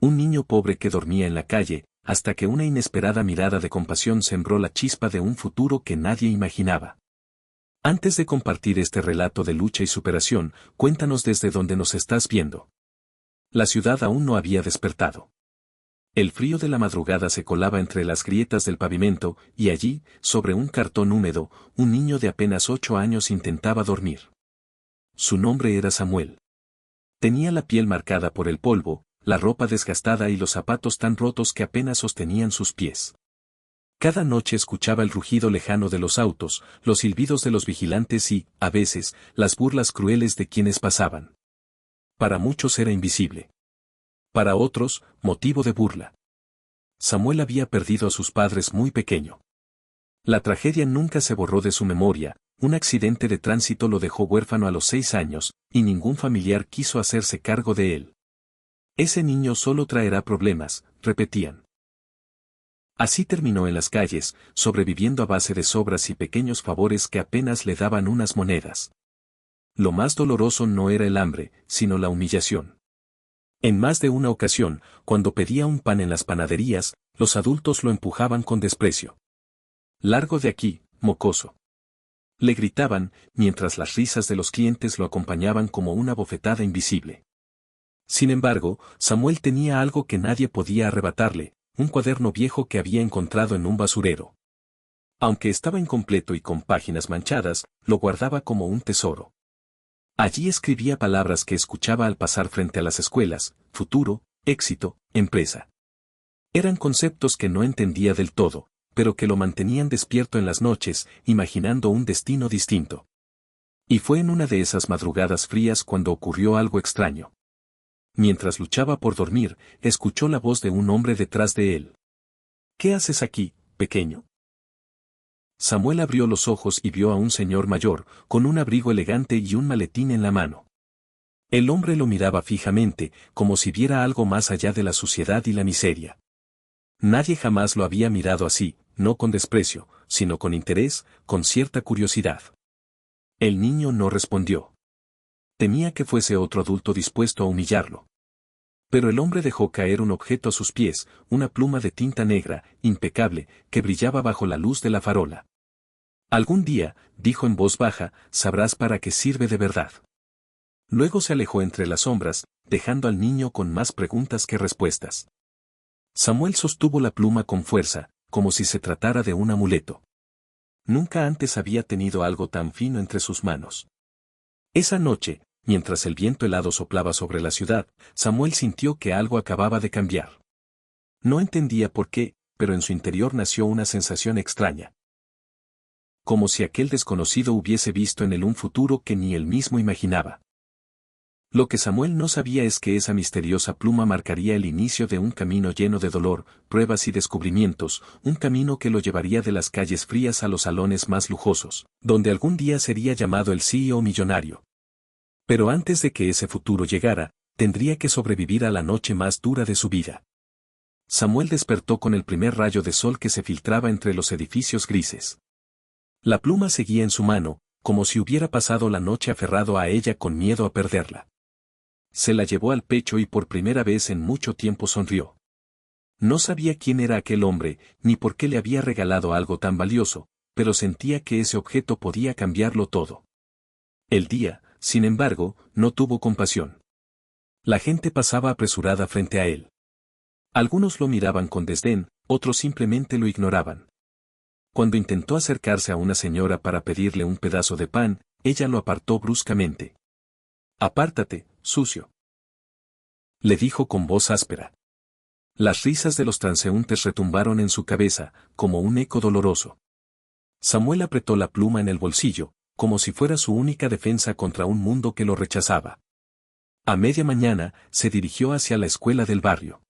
Un niño pobre que dormía en la calle, hasta que una inesperada mirada de compasión sembró la chispa de un futuro que nadie imaginaba. Antes de compartir este relato de lucha y superación, cuéntanos desde dónde nos estás viendo. La ciudad aún no había despertado. El frío de la madrugada se colaba entre las grietas del pavimento, y allí, sobre un cartón húmedo, un niño de apenas 8 años intentaba dormir. Su nombre era Samuel. Tenía la piel marcada por el polvo, la ropa desgastada y los zapatos tan rotos que apenas sostenían sus pies. Cada noche escuchaba el rugido lejano de los autos, los silbidos de los vigilantes y, a veces, las burlas crueles de quienes pasaban. Para muchos era invisible. Para otros, motivo de burla. Samuel había perdido a sus padres muy pequeño. La tragedia nunca se borró de su memoria, un accidente de tránsito lo dejó huérfano a los 6 años, y ningún familiar quiso hacerse cargo de él. Ese niño solo traerá problemas, repetían. Así terminó en las calles, sobreviviendo a base de sobras y pequeños favores que apenas le daban unas monedas. Lo más doloroso no era el hambre, sino la humillación. En más de una ocasión, cuando pedía un pan en las panaderías, los adultos lo empujaban con desprecio. «Largo de aquí, mocoso», le gritaban, mientras las risas de los clientes lo acompañaban como una bofetada invisible. Sin embargo, Samuel tenía algo que nadie podía arrebatarle, un cuaderno viejo que había encontrado en un basurero. Aunque estaba incompleto y con páginas manchadas, lo guardaba como un tesoro. Allí escribía palabras que escuchaba al pasar frente a las escuelas: futuro, éxito, empresa. Eran conceptos que no entendía del todo, pero que lo mantenían despierto en las noches, imaginando un destino distinto. Y fue en una de esas madrugadas frías cuando ocurrió algo extraño. Mientras luchaba por dormir, escuchó la voz de un hombre detrás de él. «¿Qué haces aquí, pequeño?». Samuel abrió los ojos y vio a un señor mayor, con un abrigo elegante y un maletín en la mano. El hombre lo miraba fijamente, como si viera algo más allá de la suciedad y la miseria. Nadie jamás lo había mirado así, no con desprecio, sino con interés, con cierta curiosidad. El niño no respondió. Temía que fuese otro adulto dispuesto a humillarlo. Pero el hombre dejó caer un objeto a sus pies, una pluma de tinta negra, impecable, que brillaba bajo la luz de la farola. «Algún día», dijo en voz baja, «sabrás para qué sirve de verdad». Luego se alejó entre las sombras, dejando al niño con más preguntas que respuestas. Samuel sostuvo la pluma con fuerza, como si se tratara de un amuleto. Nunca antes había tenido algo tan fino entre sus manos. Esa noche, mientras el viento helado soplaba sobre la ciudad, Samuel sintió que algo acababa de cambiar. No entendía por qué, pero en su interior nació una sensación extraña. Como si aquel desconocido hubiese visto en él un futuro que ni él mismo imaginaba. Lo que Samuel no sabía es que esa misteriosa pluma marcaría el inicio de un camino lleno de dolor, pruebas y descubrimientos, un camino que lo llevaría de las calles frías a los salones más lujosos, donde algún día sería llamado el CEO millonario. Pero antes de que ese futuro llegara, tendría que sobrevivir a la noche más dura de su vida. Samuel despertó con el primer rayo de sol que se filtraba entre los edificios grises. La pluma seguía en su mano, como si hubiera pasado la noche aferrado a ella con miedo a perderla. Se la llevó al pecho y por primera vez en mucho tiempo sonrió. No sabía quién era aquel hombre, ni por qué le había regalado algo tan valioso, pero sentía que ese objeto podía cambiarlo todo. El día, sin embargo, no tuvo compasión. La gente pasaba apresurada frente a él. Algunos lo miraban con desdén, otros simplemente lo ignoraban. Cuando intentó acercarse a una señora para pedirle un pedazo de pan, ella lo apartó bruscamente. «Apártate, sucio», le dijo con voz áspera. Las risas de los transeúntes retumbaron en su cabeza, como un eco doloroso. Samuel apretó la pluma en el bolsillo, como si fuera su única defensa contra un mundo que lo rechazaba. A media mañana, se dirigió hacia la escuela del barrio.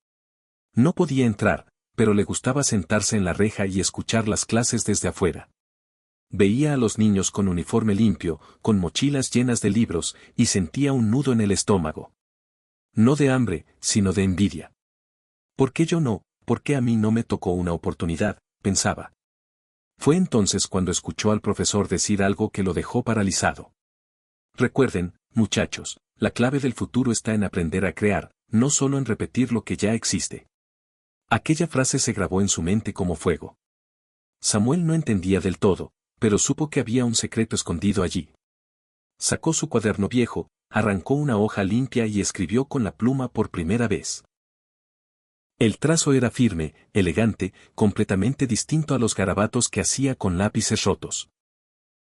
No podía entrar, pero le gustaba sentarse en la reja y escuchar las clases desde afuera. Veía a los niños con uniforme limpio, con mochilas llenas de libros, y sentía un nudo en el estómago. No de hambre, sino de envidia. ¿Por qué yo no? ¿Por qué a mí no me tocó una oportunidad?, pensaba. Fue entonces cuando escuchó al profesor decir algo que lo dejó paralizado. «Recuerden, muchachos, la clave del futuro está en aprender a crear, no solo en repetir lo que ya existe. Aquella frase se grabó en su mente como fuego. Samuel no entendía del todo, pero supo que había un secreto escondido allí. Sacó su cuaderno viejo, arrancó una hoja limpia y escribió con la pluma por primera vez. El trazo era firme, elegante, completamente distinto a los garabatos que hacía con lápices rotos.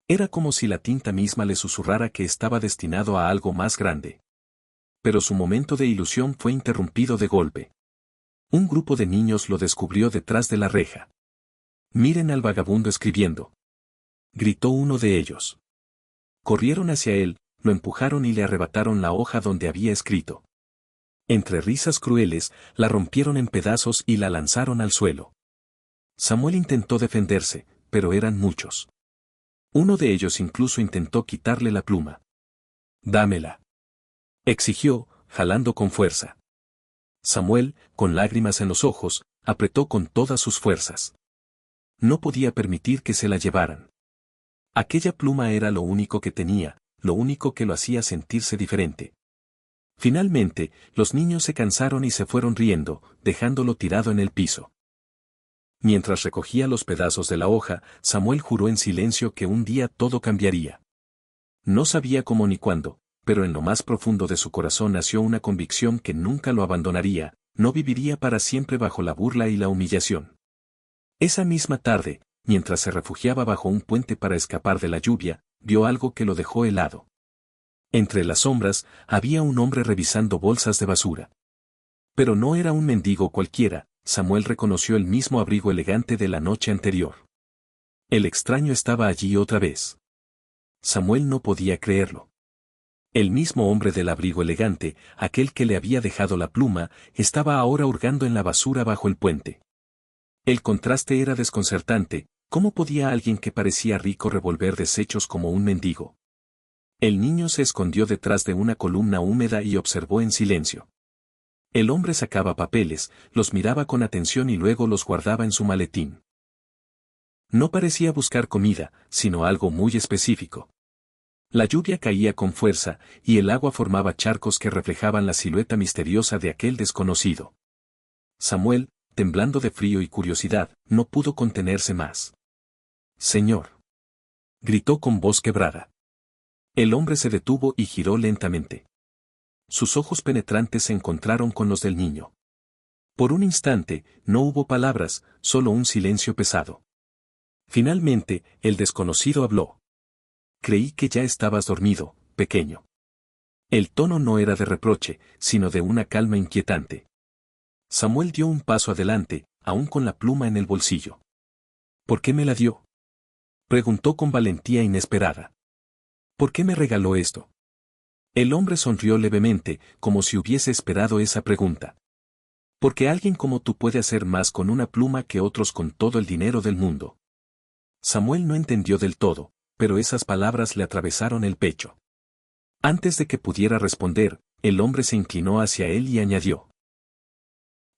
Era como si la tinta misma le susurrara que estaba destinado a algo más grande. Pero su momento de ilusión fue interrumpido de golpe. Un grupo de niños lo descubrió detrás de la reja. «Miren al vagabundo escribiendo», gritó uno de ellos. Corrieron hacia él, lo empujaron y le arrebataron la hoja donde había escrito. Entre risas crueles, la rompieron en pedazos y la lanzaron al suelo. Samuel intentó defenderse, pero eran muchos. Uno de ellos incluso intentó quitarle la pluma. «Dámela», exigió, jalando con fuerza. Samuel, con lágrimas en los ojos, apretó con todas sus fuerzas. No podía permitir que se la llevaran. Aquella pluma era lo único que tenía, lo único que lo hacía sentirse diferente. Finalmente, los niños se cansaron y se fueron riendo, dejándolo tirado en el piso. Mientras recogía los pedazos de la hoja, Samuel juró en silencio que un día todo cambiaría. No sabía cómo ni cuándo, pero en lo más profundo de su corazón nació una convicción que nunca lo abandonaría, no viviría para siempre bajo la burla y la humillación. Esa misma tarde, mientras se refugiaba bajo un puente para escapar de la lluvia, vio algo que lo dejó helado. Entre las sombras, había un hombre revisando bolsas de basura. Pero no era un mendigo cualquiera, Samuel reconoció el mismo abrigo elegante de la noche anterior. El extraño estaba allí otra vez. Samuel no podía creerlo. El mismo hombre del abrigo elegante, aquel que le había dejado la pluma, estaba ahora hurgando en la basura bajo el puente. El contraste era desconcertante. ¿Cómo podía alguien que parecía rico revolver desechos como un mendigo? El niño se escondió detrás de una columna húmeda y observó en silencio. El hombre sacaba papeles, los miraba con atención y luego los guardaba en su maletín. No parecía buscar comida, sino algo muy específico. La lluvia caía con fuerza, y el agua formaba charcos que reflejaban la silueta misteriosa de aquel desconocido. Samuel, temblando de frío y curiosidad, no pudo contenerse más. «Señor», gritó con voz quebrada. El hombre se detuvo y giró lentamente. Sus ojos penetrantes se encontraron con los del niño. Por un instante, no hubo palabras, solo un silencio pesado. Finalmente, el desconocido habló. «Creí que ya estabas dormido, pequeño». El tono no era de reproche, sino de una calma inquietante. Samuel dio un paso adelante, aún con la pluma en el bolsillo. «¿Por qué me la dio?», preguntó con valentía inesperada. «¿Por qué me regaló esto?». El hombre sonrió levemente, como si hubiese esperado esa pregunta. «Porque alguien como tú puede hacer más con una pluma que otros con todo el dinero del mundo». Samuel no entendió del todo, pero esas palabras le atravesaron el pecho. Antes de que pudiera responder, el hombre se inclinó hacia él y añadió.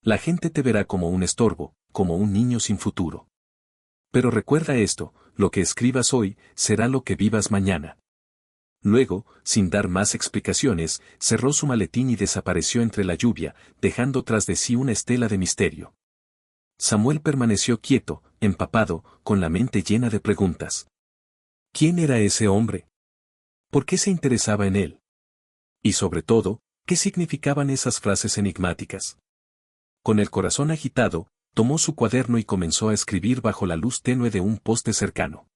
«La gente te verá como un estorbo, como un niño sin futuro. Pero recuerda esto, lo que escribas hoy, será lo que vivas mañana». Luego, sin dar más explicaciones, cerró su maletín y desapareció entre la lluvia, dejando tras de sí una estela de misterio. Samuel permaneció quieto, empapado, con la mente llena de preguntas. ¿Quién era ese hombre? ¿Por qué se interesaba en él? Y sobre todo, ¿qué significaban esas frases enigmáticas? Con el corazón agitado, tomó su cuaderno y comenzó a escribir bajo la luz tenue de un poste cercano.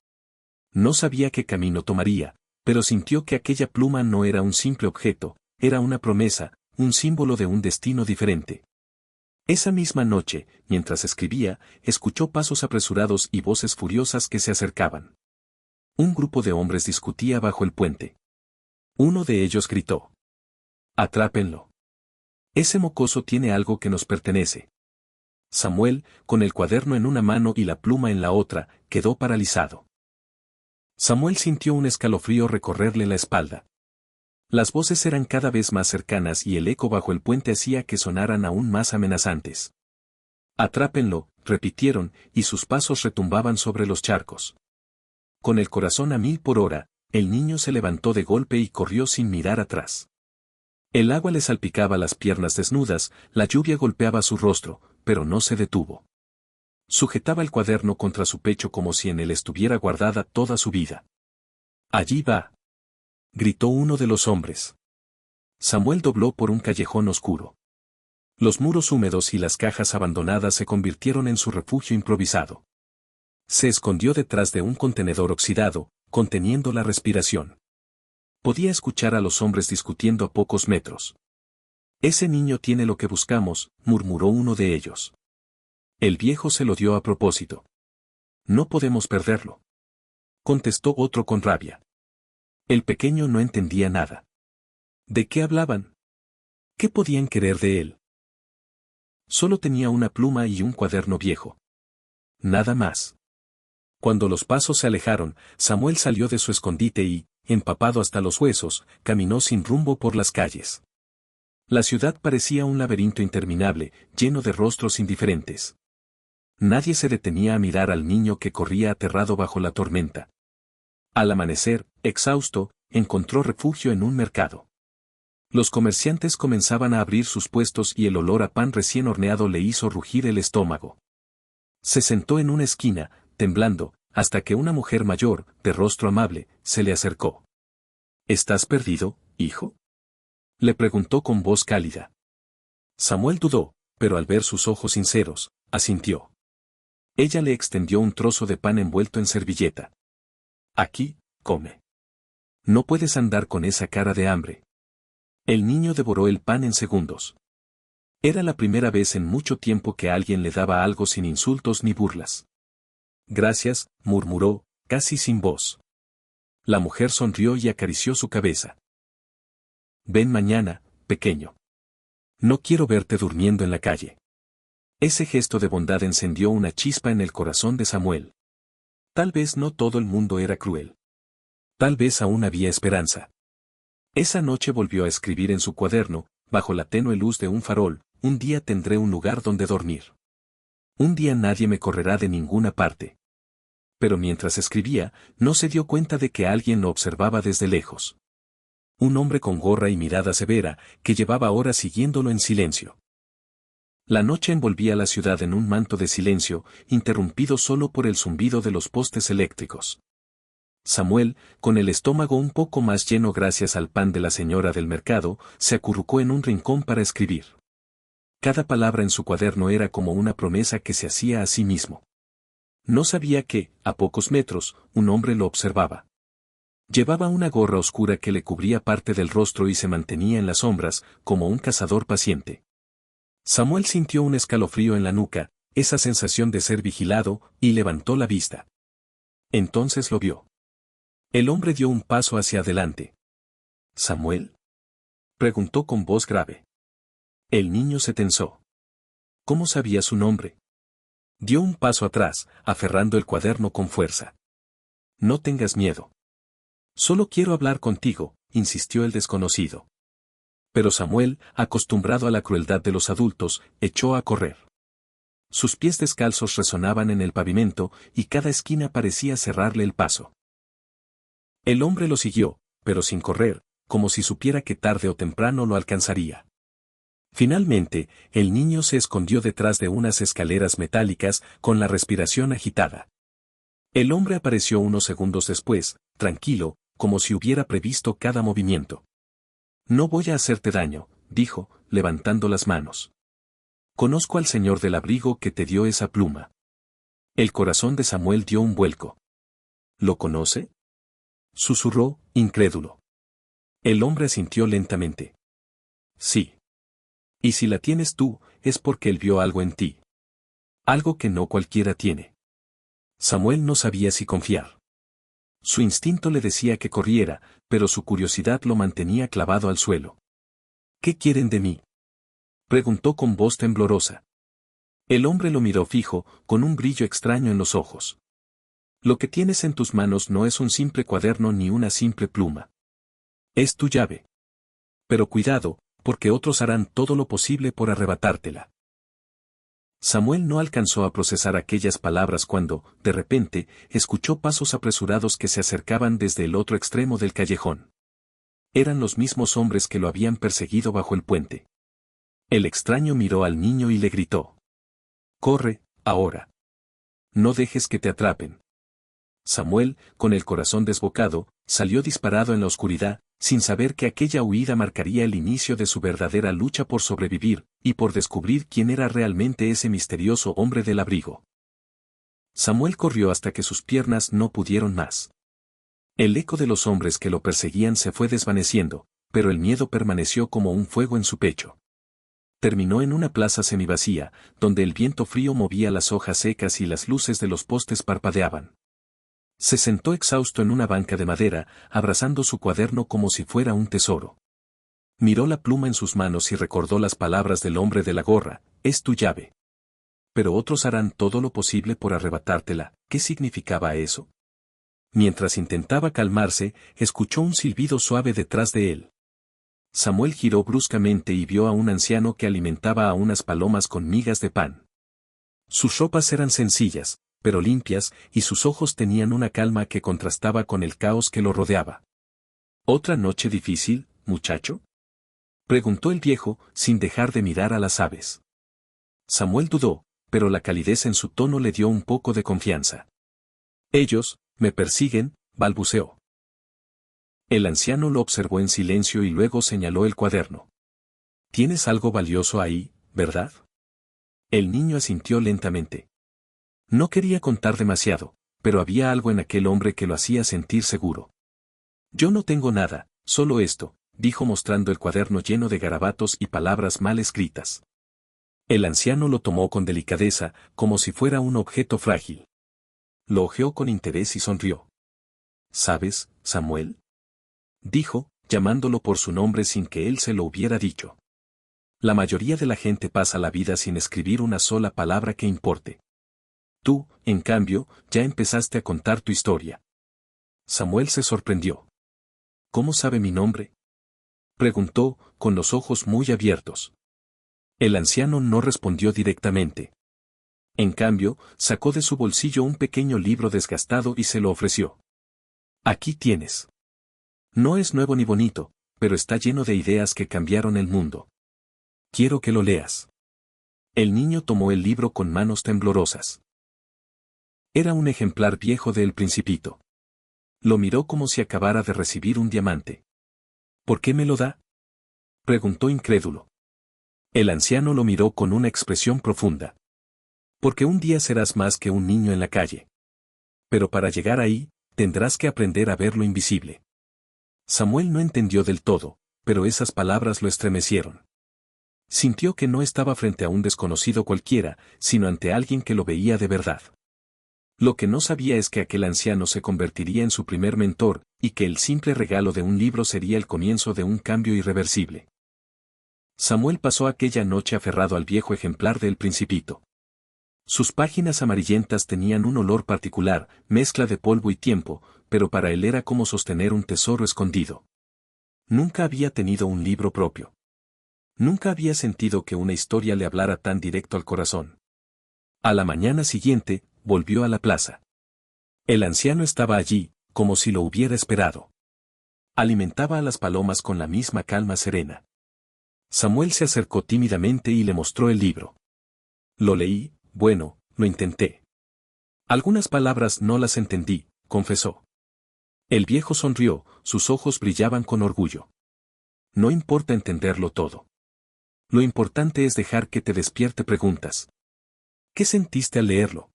No sabía qué camino tomaría, pero sintió que aquella pluma no era un simple objeto, era una promesa, un símbolo de un destino diferente. Esa misma noche, mientras escribía, escuchó pasos apresurados y voces furiosas que se acercaban. Un grupo de hombres discutía bajo el puente. Uno de ellos gritó. «Atrápenlo. Ese mocoso tiene algo que nos pertenece». Samuel, con el cuaderno en una mano y la pluma en la otra, quedó paralizado. Samuel sintió un escalofrío recorrerle la espalda. Las voces eran cada vez más cercanas y el eco bajo el puente hacía que sonaran aún más amenazantes. «Atrápenlo», repitieron, y sus pasos retumbaban sobre los charcos. Con el corazón a 1000 por hora, el niño se levantó de golpe y corrió sin mirar atrás. El agua le salpicaba las piernas desnudas, la lluvia golpeaba su rostro, pero no se detuvo. Sujetaba el cuaderno contra su pecho como si en él estuviera guardada toda su vida. «Allí va», gritó uno de los hombres. Samuel dobló por un callejón oscuro. Los muros húmedos y las cajas abandonadas se convirtieron en su refugio improvisado. Se escondió detrás de un contenedor oxidado, conteniendo la respiración. Podía escuchar a los hombres discutiendo a pocos metros. «Ese niño tiene lo que buscamos», murmuró uno de ellos. «El viejo se lo dio a propósito. No podemos perderlo», contestó otro con rabia. El pequeño no entendía nada. ¿De qué hablaban? ¿Qué podían querer de él? Solo tenía una pluma y un cuaderno viejo. Nada más. Cuando los pasos se alejaron, Samuel salió de su escondite y, empapado hasta los huesos, caminó sin rumbo por las calles. La ciudad parecía un laberinto interminable, lleno de rostros indiferentes. Nadie se detenía a mirar al niño que corría aterrado bajo la tormenta. Al amanecer, exhausto, encontró refugio en un mercado. Los comerciantes comenzaban a abrir sus puestos y el olor a pan recién horneado le hizo rugir el estómago. Se sentó en una esquina, temblando, hasta que una mujer mayor, de rostro amable, se le acercó. ¿Estás perdido, hijo?, le preguntó con voz cálida. Samuel dudó, pero al ver sus ojos sinceros, asintió. Ella le extendió un trozo de pan envuelto en servilleta. Aquí, come. No puedes andar con esa cara de hambre. El niño devoró el pan en segundos. Era la primera vez en mucho tiempo que alguien le daba algo sin insultos ni burlas. Gracias, murmuró, casi sin voz. La mujer sonrió y acarició su cabeza. Ven mañana, pequeño. No quiero verte durmiendo en la calle. Ese gesto de bondad encendió una chispa en el corazón de Samuel. Tal vez no todo el mundo era cruel. Tal vez aún había esperanza. Esa noche volvió a escribir en su cuaderno, bajo la tenue luz de un farol: un día tendré un lugar donde dormir. Un día nadie me correrá de ninguna parte. Pero mientras escribía, no se dio cuenta de que alguien lo observaba desde lejos. Un hombre con gorra y mirada severa, que llevaba horas siguiéndolo en silencio. La noche envolvía la ciudad en un manto de silencio, interrumpido solo por el zumbido de los postes eléctricos. Samuel, con el estómago un poco más lleno gracias al pan de la señora del mercado, se acurrucó en un rincón para escribir. Cada palabra en su cuaderno era como una promesa que se hacía a sí mismo. No sabía que, a pocos metros, un hombre lo observaba. Llevaba una gorra oscura que le cubría parte del rostro y se mantenía en las sombras, como un cazador paciente. Samuel sintió un escalofrío en la nuca, esa sensación de ser vigilado, y levantó la vista. Entonces lo vio. El hombre dio un paso hacia adelante. ¿Samuel?, preguntó con voz grave. El niño se tensó. ¿Cómo sabía su nombre? Dio un paso atrás, aferrando el cuaderno con fuerza. No tengas miedo. Solo quiero hablar contigo, insistió el desconocido. Pero Samuel, acostumbrado a la crueldad de los adultos, echó a correr. Sus pies descalzos resonaban en el pavimento, y cada esquina parecía cerrarle el paso. El hombre lo siguió, pero sin correr, como si supiera que tarde o temprano lo alcanzaría. Finalmente, el niño se escondió detrás de unas escaleras metálicas, con la respiración agitada. El hombre apareció unos segundos después, tranquilo, como si hubiera previsto cada movimiento. No voy a hacerte daño, dijo, levantando las manos. Conozco al señor del abrigo que te dio esa pluma. El corazón de Samuel dio un vuelco. ¿Lo conoce?, susurró, incrédulo. El hombre asintió lentamente. Sí. Y si la tienes tú, es porque él vio algo en ti. Algo que no cualquiera tiene. Samuel no sabía si confiar. Su instinto le decía que corriera, pero su curiosidad lo mantenía clavado al suelo. ¿Qué quieren de mí?, preguntó con voz temblorosa. El hombre lo miró fijo, con un brillo extraño en los ojos. Lo que tienes en tus manos no es un simple cuaderno ni una simple pluma. Es tu llave. Pero cuidado, porque otros harán todo lo posible por arrebatártela. Samuel no alcanzó a procesar aquellas palabras cuando, de repente, escuchó pasos apresurados que se acercaban desde el otro extremo del callejón. Eran los mismos hombres que lo habían perseguido bajo el puente. El extraño miró al niño y le gritó. «Corre, ahora. No dejes que te atrapen». Samuel, con el corazón desbocado, salió disparado en la oscuridad, sin saber que aquella huida marcaría el inicio de su verdadera lucha por sobrevivir, y por descubrir quién era realmente ese misterioso hombre del abrigo. Samuel corrió hasta que sus piernas no pudieron más. El eco de los hombres que lo perseguían se fue desvaneciendo, pero el miedo permaneció como un fuego en su pecho. Terminó en una plaza semivacía, donde el viento frío movía las hojas secas y las luces de los postes parpadeaban. Se sentó exhausto en una banca de madera, abrazando su cuaderno como si fuera un tesoro. Miró la pluma en sus manos y recordó las palabras del hombre de la gorra: «Es tu llave. Pero otros harán todo lo posible por arrebatártela». ¿Qué significaba eso? Mientras intentaba calmarse, escuchó un silbido suave detrás de él. Samuel giró bruscamente y vio a un anciano que alimentaba a unas palomas con migas de pan. Sus ropas eran sencillas, pero limpias, y sus ojos tenían una calma que contrastaba con el caos que lo rodeaba. ¿Otra noche difícil, muchacho?, preguntó el viejo, sin dejar de mirar a las aves. Samuel dudó, pero la calidez en su tono le dio un poco de confianza. «Ellos me persiguen», balbuceó. El anciano lo observó en silencio y luego señaló el cuaderno. «Tienes algo valioso ahí, ¿verdad?». El niño asintió lentamente. No quería contar demasiado, pero había algo en aquel hombre que lo hacía sentir seguro. «Yo no tengo nada, solo esto», dijo mostrando el cuaderno lleno de garabatos y palabras mal escritas. El anciano lo tomó con delicadeza, como si fuera un objeto frágil. Lo hojeó con interés y sonrió. «¿Sabes, Samuel?», dijo, llamándolo por su nombre sin que él se lo hubiera dicho. «La mayoría de la gente pasa la vida sin escribir una sola palabra que importe. Tú, en cambio, ya empezaste a contar tu historia». Samuel se sorprendió. «¿Cómo sabe mi nombre?», preguntó, con los ojos muy abiertos. El anciano no respondió directamente. En cambio, sacó de su bolsillo un pequeño libro desgastado y se lo ofreció. «Aquí tienes. No es nuevo ni bonito, pero está lleno de ideas que cambiaron el mundo. Quiero que lo leas». El niño tomó el libro con manos temblorosas. Era un ejemplar viejo de El Principito. Lo miró como si acabara de recibir un diamante. «¿Por qué me lo da?», preguntó incrédulo. El anciano lo miró con una expresión profunda. «Porque un día serás más que un niño en la calle. Pero para llegar ahí, tendrás que aprender a ver lo invisible». Samuel no entendió del todo, pero esas palabras lo estremecieron. Sintió que no estaba frente a un desconocido cualquiera, sino ante alguien que lo veía de verdad. Lo que no sabía es que aquel anciano se convertiría en su primer mentor, y que el simple regalo de un libro sería el comienzo de un cambio irreversible. Samuel pasó aquella noche aferrado al viejo ejemplar de El Principito. Sus páginas amarillentas tenían un olor particular, mezcla de polvo y tiempo, pero para él era como sostener un tesoro escondido. Nunca había tenido un libro propio. Nunca había sentido que una historia le hablara tan directo al corazón. A la mañana siguiente, volvió a la plaza. El anciano estaba allí, como si lo hubiera esperado. Alimentaba a las palomas con la misma calma serena. Samuel se acercó tímidamente y le mostró el libro. «Lo leí, bueno, lo intenté. Algunas palabras no las entendí», confesó. El viejo sonrió, sus ojos brillaban con orgullo. «No importa entenderlo todo. Lo importante es dejar que te despierte preguntas». «¿Qué sentiste al leerlo?».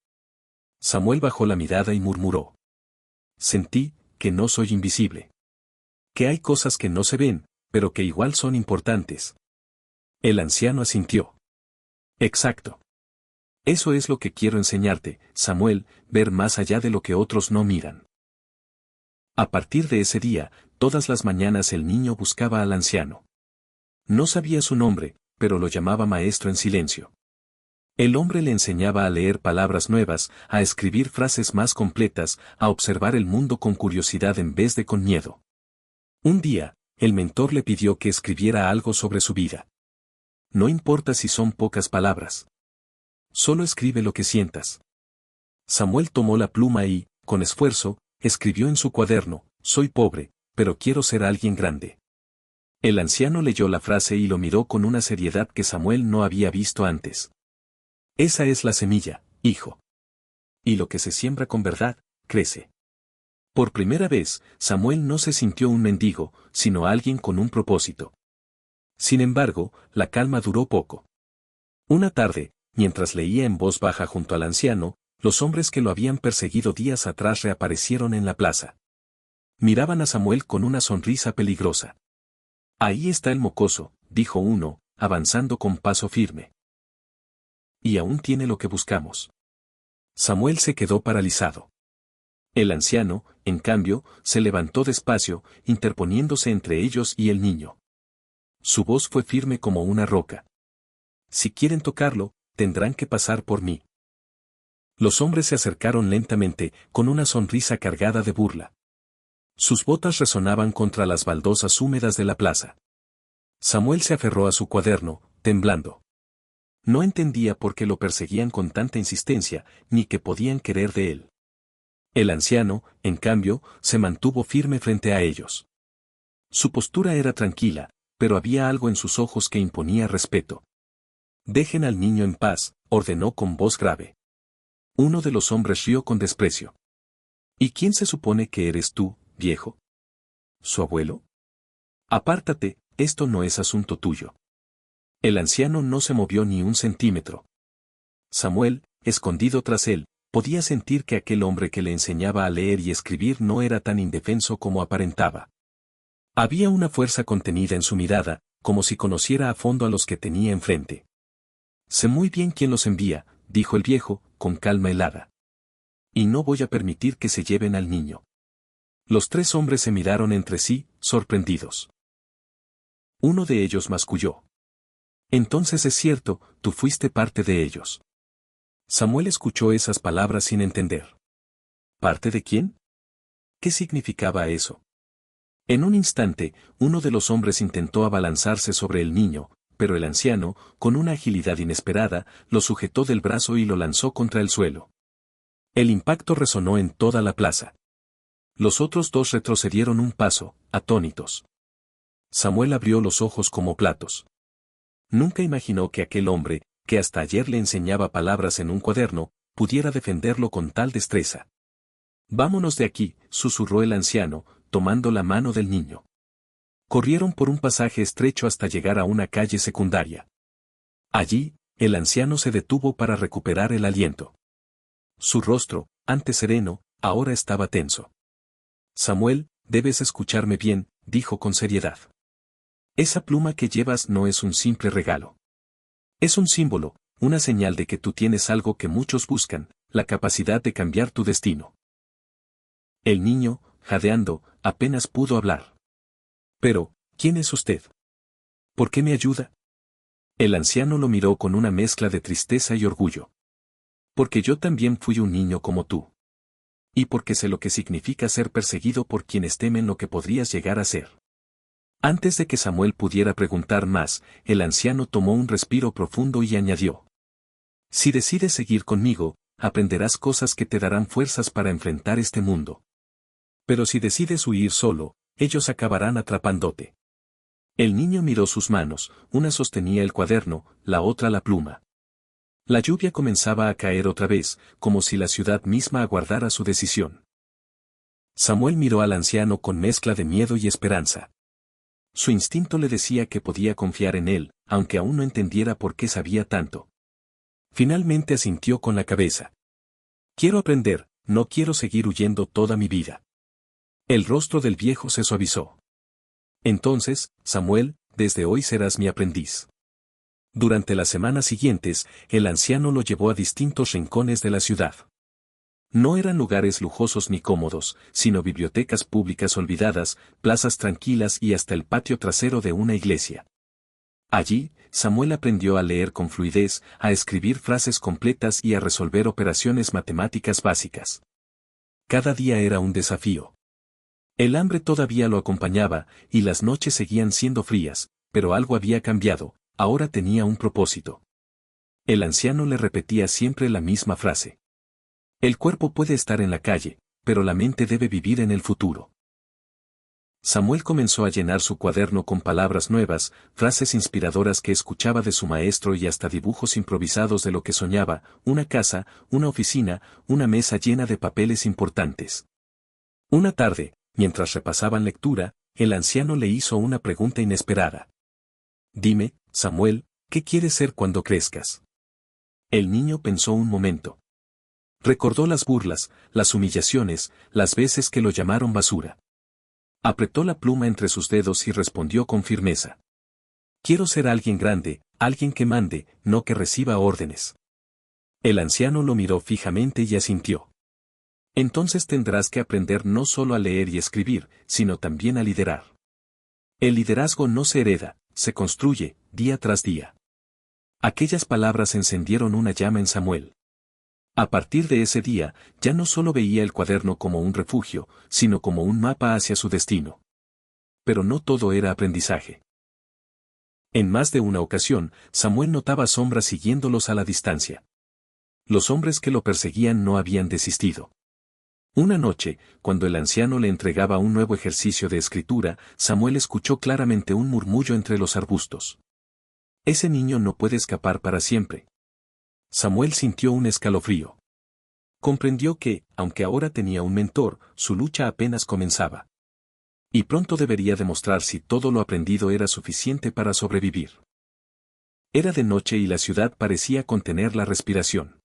Samuel bajó la mirada y murmuró. «Sentí que no soy invisible. Que hay cosas que no se ven, pero que igual son importantes». El anciano asintió. «Exacto. Eso es lo que quiero enseñarte, Samuel, ver más allá de lo que otros no miran». A partir de ese día, todas las mañanas el niño buscaba al anciano. No sabía su nombre, pero lo llamaba maestro en silencio. El hombre le enseñaba a leer palabras nuevas, a escribir frases más completas, a observar el mundo con curiosidad en vez de con miedo. Un día, el mentor le pidió que escribiera algo sobre su vida. «No importa si son pocas palabras. Solo escribe lo que sientas». Samuel tomó la pluma y, con esfuerzo, escribió en su cuaderno: «Soy pobre, pero quiero ser alguien grande». El anciano leyó la frase y lo miró con una seriedad que Samuel no había visto antes. Esa es la semilla, hijo. Y lo que se siembra con verdad, crece. Por primera vez, Samuel no se sintió un mendigo, sino alguien con un propósito. Sin embargo, la calma duró poco. Una tarde, mientras leía en voz baja junto al anciano, los hombres que lo habían perseguido días atrás reaparecieron en la plaza. Miraban a Samuel con una sonrisa peligrosa. Ahí está el mocoso, dijo uno, avanzando con paso firme. Y aún tiene lo que buscamos. Samuel se quedó paralizado. El anciano, en cambio, se levantó despacio, interponiéndose entre ellos y el niño. Su voz fue firme como una roca. Si quieren tocarlo, tendrán que pasar por mí. Los hombres se acercaron lentamente, con una sonrisa cargada de burla. Sus botas resonaban contra las baldosas húmedas de la plaza. Samuel se aferró a su cuaderno, temblando. No entendía por qué lo perseguían con tanta insistencia, ni qué podían querer de él. El anciano, en cambio, se mantuvo firme frente a ellos. Su postura era tranquila, pero había algo en sus ojos que imponía respeto. Dejen al niño en paz, ordenó con voz grave. Uno de los hombres rió con desprecio. ¿Y quién se supone que eres tú, viejo? ¿Su abuelo? Apártate, esto no es asunto tuyo. El anciano no se movió ni un centímetro. Samuel, escondido tras él, podía sentir que aquel hombre que le enseñaba a leer y escribir no era tan indefenso como aparentaba. Había una fuerza contenida en su mirada, como si conociera a fondo a los que tenía enfrente. Sé muy bien quién los envía, dijo el viejo, con calma helada. Y no voy a permitir que se lleven al niño. Los tres hombres se miraron entre sí, sorprendidos. Uno de ellos masculló. Entonces es cierto, tú fuiste parte de ellos. Samuel escuchó esas palabras sin entender. ¿Parte de quién? ¿Qué significaba eso? En un instante, uno de los hombres intentó abalanzarse sobre el niño, pero el anciano, con una agilidad inesperada, lo sujetó del brazo y lo lanzó contra el suelo. El impacto resonó en toda la plaza. Los otros dos retrocedieron un paso, atónitos. Samuel abrió los ojos como platos. Nunca imaginó que aquel hombre, que hasta ayer le enseñaba palabras en un cuaderno, pudiera defenderlo con tal destreza. Vámonos de aquí, susurró el anciano, tomando la mano del niño. Corrieron por un pasaje estrecho hasta llegar a una calle secundaria. Allí, el anciano se detuvo para recuperar el aliento. Su rostro, antes sereno, ahora estaba tenso. Samuel, debes escucharme bien, dijo con seriedad. Esa pluma que llevas no es un simple regalo. Es un símbolo, una señal de que tú tienes algo que muchos buscan, la capacidad de cambiar tu destino. El niño, jadeando, apenas pudo hablar. Pero, ¿quién es usted? ¿Por qué me ayuda? El anciano lo miró con una mezcla de tristeza y orgullo. Porque yo también fui un niño como tú. Y porque sé lo que significa ser perseguido por quienes temen lo que podrías llegar a ser. Antes de que Samuel pudiera preguntar más, el anciano tomó un respiro profundo y añadió. Si decides seguir conmigo, aprenderás cosas que te darán fuerzas para enfrentar este mundo. Pero si decides huir solo, ellos acabarán atrapándote. El niño miró sus manos, una sostenía el cuaderno, la otra la pluma. La lluvia comenzaba a caer otra vez, como si la ciudad misma aguardara su decisión. Samuel miró al anciano con mezcla de miedo y esperanza. Su instinto le decía que podía confiar en él, aunque aún no entendiera por qué sabía tanto. Finalmente asintió con la cabeza. Quiero aprender, no quiero seguir huyendo toda mi vida. El rostro del viejo se suavizó. Entonces, Samuel, desde hoy serás mi aprendiz. Durante las semanas siguientes, el anciano lo llevó a distintos rincones de la ciudad. No eran lugares lujosos ni cómodos, sino bibliotecas públicas olvidadas, plazas tranquilas y hasta el patio trasero de una iglesia. Allí, Samuel aprendió a leer con fluidez, a escribir frases completas y a resolver operaciones matemáticas básicas. Cada día era un desafío. El hambre todavía lo acompañaba, y las noches seguían siendo frías, pero algo había cambiado, ahora tenía un propósito. El anciano le repetía siempre la misma frase. El cuerpo puede estar en la calle, pero la mente debe vivir en el futuro. Samuel comenzó a llenar su cuaderno con palabras nuevas, frases inspiradoras que escuchaba de su maestro y hasta dibujos improvisados de lo que soñaba, una casa, una oficina, una mesa llena de papeles importantes. Una tarde, mientras repasaban lectura, el anciano le hizo una pregunta inesperada. Dime, Samuel, ¿qué quieres ser cuando crezcas? El niño pensó un momento. Recordó las burlas, las humillaciones, las veces que lo llamaron basura. Apretó la pluma entre sus dedos y respondió con firmeza. Quiero ser alguien grande, alguien que mande, no que reciba órdenes. El anciano lo miró fijamente y asintió. Entonces tendrás que aprender no solo a leer y escribir, sino también a liderar. El liderazgo no se hereda, se construye, día tras día. Aquellas palabras encendieron una llama en Samuel. A partir de ese día, ya no solo veía el cuaderno como un refugio, sino como un mapa hacia su destino. Pero no todo era aprendizaje. En más de una ocasión, Samuel notaba sombras siguiéndolos a la distancia. Los hombres que lo perseguían no habían desistido. Una noche, cuando el anciano le entregaba un nuevo ejercicio de escritura, Samuel escuchó claramente un murmullo entre los arbustos. Ese niño no puede escapar para siempre. Samuel sintió un escalofrío. Comprendió que, aunque ahora tenía un mentor, su lucha apenas comenzaba. Y pronto debería demostrar si todo lo aprendido era suficiente para sobrevivir. Era de noche y la ciudad parecía contener la respiración.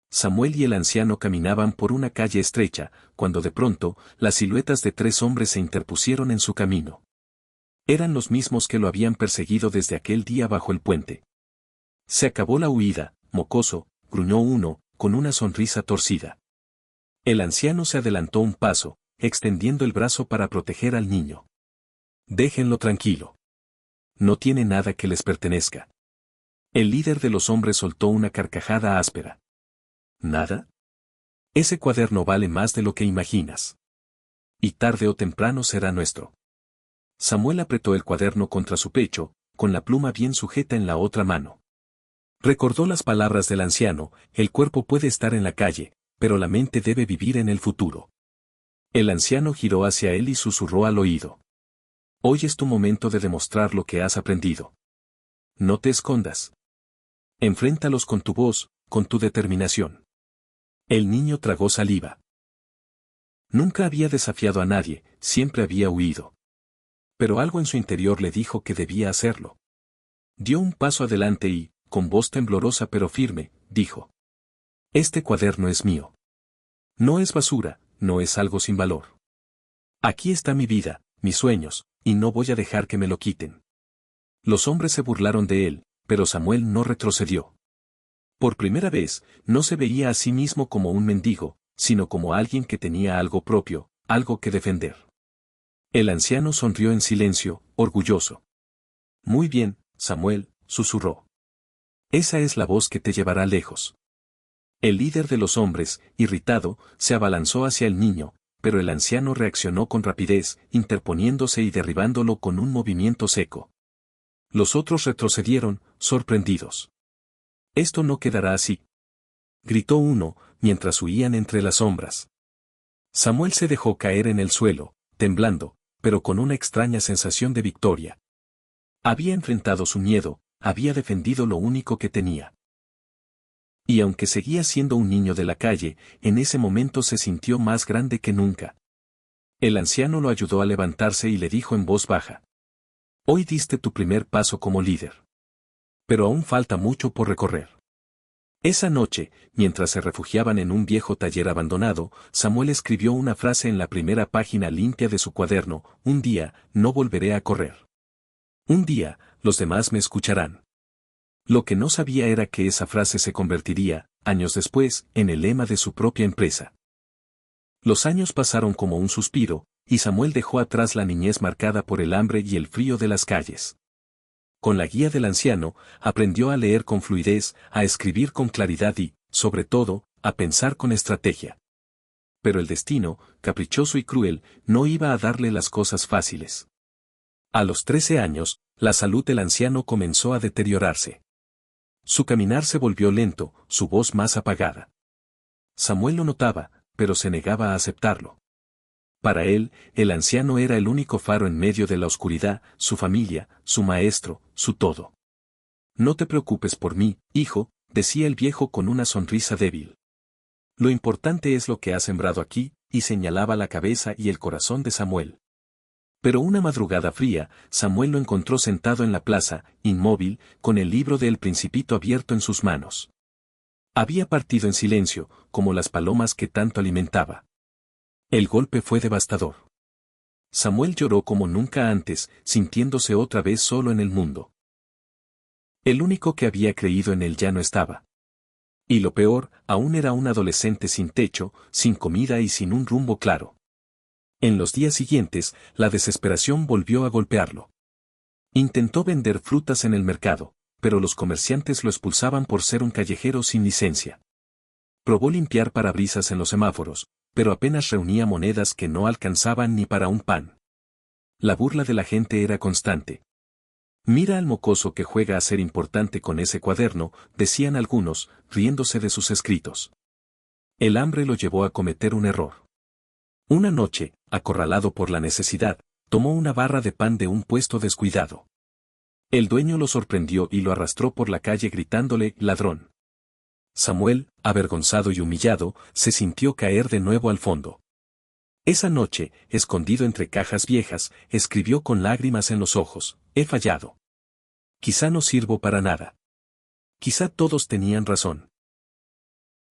Samuel y el anciano caminaban por una calle estrecha, cuando de pronto, las siluetas de 3 hombres se interpusieron en su camino. Eran los mismos que lo habían perseguido desde aquel día bajo el puente. Se acabó la huida, mocoso, gruñó uno, con una sonrisa torcida. El anciano se adelantó un paso, extendiendo el brazo para proteger al niño. Déjenlo tranquilo. No tiene nada que les pertenezca. El líder de los hombres soltó una carcajada áspera. ¿Nada? Ese cuaderno vale más de lo que imaginas. Y tarde o temprano será nuestro. Samuel apretó el cuaderno contra su pecho, con la pluma bien sujeta en la otra mano. Recordó las palabras del anciano, el cuerpo puede estar en la calle, pero la mente debe vivir en el futuro. El anciano giró hacia él y susurró al oído. Hoy es tu momento de demostrar lo que has aprendido. No te escondas. Enfréntalos con tu voz, con tu determinación. El niño tragó saliva. Nunca había desafiado a nadie, siempre había huido. Pero algo en su interior le dijo que debía hacerlo. Dio un paso adelante y, con voz temblorosa pero firme, dijo. Este cuaderno es mío. No es basura, no es algo sin valor. Aquí está mi vida, mis sueños, y no voy a dejar que me lo quiten. Los hombres se burlaron de él, pero Samuel no retrocedió. Por primera vez, no se veía a sí mismo como un mendigo, sino como alguien que tenía algo propio, algo que defender. El anciano sonrió en silencio, orgulloso. Muy bien, Samuel, susurró. Esa es la voz que te llevará lejos. El líder de los hombres, irritado, se abalanzó hacia el niño, pero el anciano reaccionó con rapidez, interponiéndose y derribándolo con un movimiento seco. Los otros retrocedieron, sorprendidos. Esto no quedará así. Gritó uno, mientras huían entre las sombras. Samuel se dejó caer en el suelo, temblando, pero con una extraña sensación de victoria. Había enfrentado su miedo, había defendido lo único que tenía. Y aunque seguía siendo un niño de la calle, en ese momento se sintió más grande que nunca. El anciano lo ayudó a levantarse y le dijo en voz baja. Hoy diste tu primer paso como líder. Pero aún falta mucho por recorrer. Esa noche, mientras se refugiaban en un viejo taller abandonado, Samuel escribió una frase en la primera página limpia de su cuaderno: un día, no volveré a correr. Un día, los demás me escucharán. Lo que no sabía era que esa frase se convertiría, años después, en el lema de su propia empresa. Los años pasaron como un suspiro, y Samuel dejó atrás la niñez marcada por el hambre y el frío de las calles. Con la guía del anciano, aprendió a leer con fluidez, a escribir con claridad y, sobre todo, a pensar con estrategia. Pero el destino, caprichoso y cruel, no iba a darle las cosas fáciles. A los 13 años, la salud del anciano comenzó a deteriorarse. Su caminar se volvió lento, su voz más apagada. Samuel lo notaba, pero se negaba a aceptarlo. Para él, el anciano era el único faro en medio de la oscuridad, su familia, su maestro, su todo. No te preocupes por mí, hijo, decía el viejo con una sonrisa débil. Lo importante es lo que has sembrado aquí, y señalaba la cabeza y el corazón de Samuel. Pero una madrugada fría, Samuel lo encontró sentado en la plaza, inmóvil, con el libro de El Principito abierto en sus manos. Había partido en silencio, como las palomas que tanto alimentaba. El golpe fue devastador. Samuel lloró como nunca antes, sintiéndose otra vez solo en el mundo. El único que había creído en él ya no estaba. Y lo peor, aún era un adolescente sin techo, sin comida y sin un rumbo claro. En los días siguientes, la desesperación volvió a golpearlo. Intentó vender frutas en el mercado, pero los comerciantes lo expulsaban por ser un callejero sin licencia. Probó limpiar parabrisas en los semáforos, pero apenas reunía monedas que no alcanzaban ni para un pan. La burla de la gente era constante. Mira al mocoso que juega a ser importante con ese cuaderno, decían algunos, riéndose de sus escritos. El hambre lo llevó a cometer un error. Una noche, acorralado por la necesidad, tomó una barra de pan de un puesto descuidado. El dueño lo sorprendió y lo arrastró por la calle gritándole «ladrón». Samuel, avergonzado y humillado, se sintió caer de nuevo al fondo. Esa noche, escondido entre cajas viejas, escribió con lágrimas en los ojos, «He fallado. Quizá no sirvo para nada. Quizá todos tenían razón».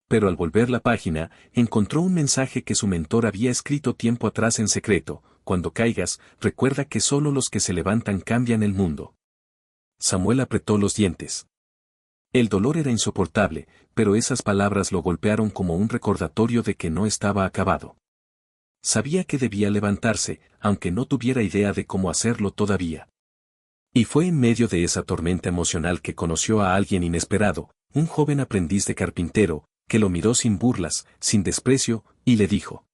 Pero al volver la página, encontró un mensaje que su mentor había escrito tiempo atrás en secreto: «Cuando caigas, recuerda que solo los que se levantan cambian el mundo». Samuel apretó los dientes. El dolor era insoportable, pero esas palabras lo golpearon como un recordatorio de que no estaba acabado. Sabía que debía levantarse, aunque no tuviera idea de cómo hacerlo todavía. Y fue en medio de esa tormenta emocional que conoció a alguien inesperado, un joven aprendiz de carpintero, que lo miró sin burlas, sin desprecio, y le dijo: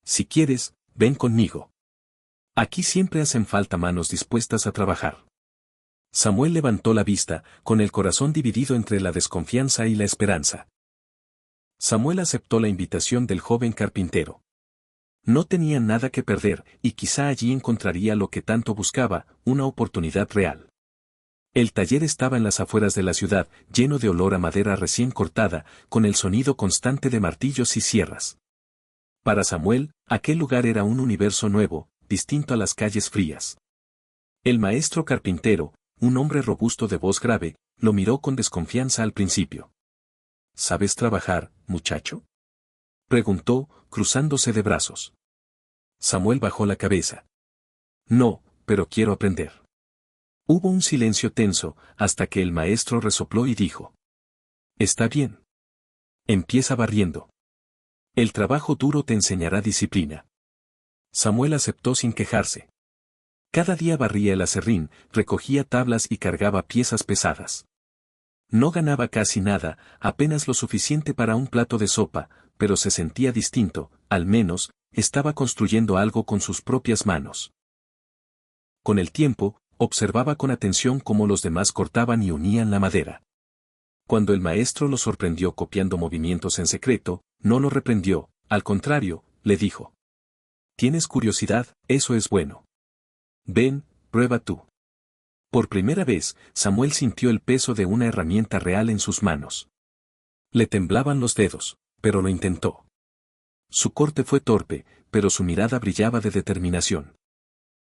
«Si quieres, ven conmigo. Aquí siempre hacen falta manos dispuestas a trabajar». Samuel levantó la vista, con el corazón dividido entre la desconfianza y la esperanza. Samuel aceptó la invitación del joven carpintero. No tenía nada que perder, y quizá allí encontraría lo que tanto buscaba, una oportunidad real. El taller estaba en las afueras de la ciudad, lleno de olor a madera recién cortada, con el sonido constante de martillos y sierras. Para Samuel, aquel lugar era un universo nuevo, distinto a las calles frías. El maestro carpintero, un hombre robusto de voz grave, lo miró con desconfianza al principio. «¿Sabes trabajar, muchacho?», preguntó, cruzándose de brazos. Samuel bajó la cabeza. «No, pero quiero aprender». Hubo un silencio tenso, hasta que el maestro resopló y dijo: «Está bien. Empieza barriendo. El trabajo duro te enseñará disciplina». Samuel aceptó sin quejarse. Cada día barría el aserrín, recogía tablas y cargaba piezas pesadas. No ganaba casi nada, apenas lo suficiente para un plato de sopa, pero se sentía distinto, al menos, estaba construyendo algo con sus propias manos. Con el tiempo, observaba con atención cómo los demás cortaban y unían la madera. Cuando el maestro lo sorprendió copiando movimientos en secreto, no lo reprendió, al contrario, le dijo: «Tienes curiosidad, eso es bueno. Ven, prueba tú». Por primera vez, Samuel sintió el peso de una herramienta real en sus manos. Le temblaban los dedos, pero lo intentó. Su corte fue torpe, pero su mirada brillaba de determinación.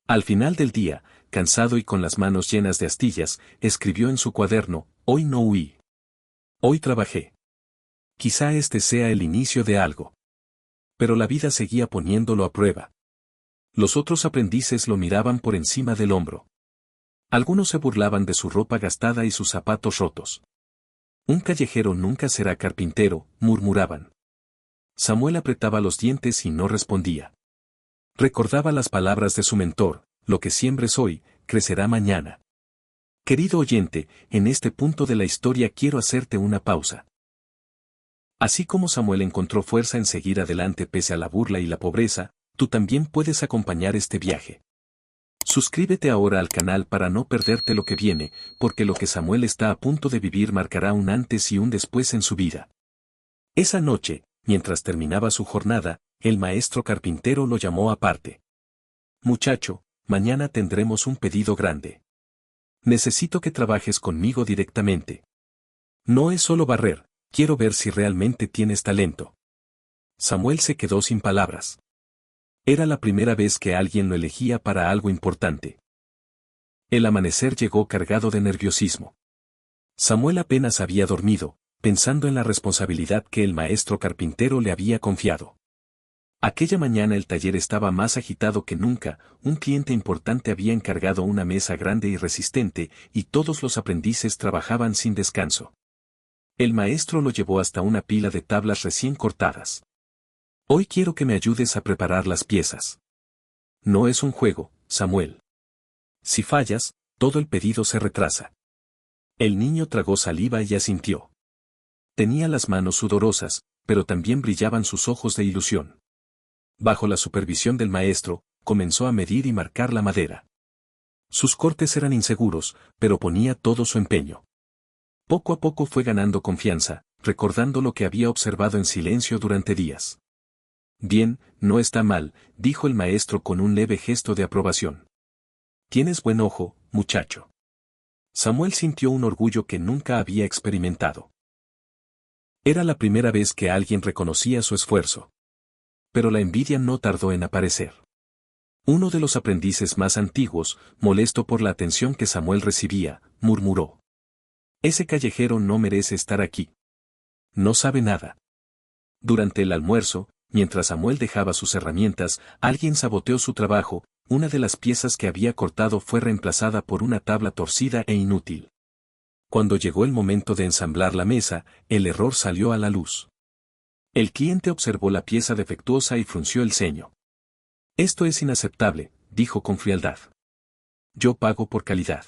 Al final del día, cansado y con las manos llenas de astillas, escribió en su cuaderno: «Hoy no huí. Hoy trabajé. Quizá este sea el inicio de algo». Pero la vida seguía poniéndolo a prueba. Los otros aprendices lo miraban por encima del hombro. Algunos se burlaban de su ropa gastada y sus zapatos rotos. «Un callejero nunca será carpintero», murmuraban. Samuel apretaba los dientes y no respondía. Recordaba las palabras de su mentor: «Lo que siembres hoy, crecerá mañana». Querido oyente, en este punto de la historia quiero hacerte una pausa. Así como Samuel encontró fuerza en seguir adelante pese a la burla y la pobreza, tú también puedes acompañar este viaje. Suscríbete ahora al canal para no perderte lo que viene, porque lo que Samuel está a punto de vivir marcará un antes y un después en su vida. Esa noche, mientras terminaba su jornada, el maestro carpintero lo llamó aparte. Muchacho, mañana tendremos un pedido grande. Necesito que trabajes conmigo directamente. No es solo barrer, quiero ver si realmente tienes talento. Samuel se quedó sin palabras. Era la primera vez que alguien lo elegía para algo importante. El amanecer llegó cargado de nerviosismo. Samuel apenas había dormido, pensando en la responsabilidad que el maestro carpintero le había confiado. Aquella mañana el taller estaba más agitado que nunca, un cliente importante había encargado una mesa grande y resistente, y todos los aprendices trabajaban sin descanso. El maestro lo llevó hasta una pila de tablas recién cortadas. Hoy quiero que me ayudes a preparar las piezas. No es un juego, Samuel. Si fallas, todo el pedido se retrasa. El niño tragó saliva y asintió. Tenía las manos sudorosas, pero también brillaban sus ojos de ilusión. Bajo la supervisión del maestro, comenzó a medir y marcar la madera. Sus cortes eran inseguros, pero ponía todo su empeño. Poco a poco fue ganando confianza, recordando lo que había observado en silencio durante días. Bien, no está mal, dijo el maestro con un leve gesto de aprobación. Tienes buen ojo, muchacho. Samuel sintió un orgullo que nunca había experimentado. Era la primera vez que alguien reconocía su esfuerzo. Pero la envidia no tardó en aparecer. Uno de los aprendices más antiguos, molesto por la atención que Samuel recibía, murmuró. Ese callejero no merece estar aquí. No sabe nada. Durante el almuerzo, mientras Samuel dejaba sus herramientas, alguien saboteó su trabajo, una de las piezas que había cortado fue reemplazada por una tabla torcida e inútil. Cuando llegó el momento de ensamblar la mesa, el error salió a la luz. El cliente observó la pieza defectuosa y frunció el ceño. Esto es inaceptable, dijo con frialdad. Yo pago por calidad.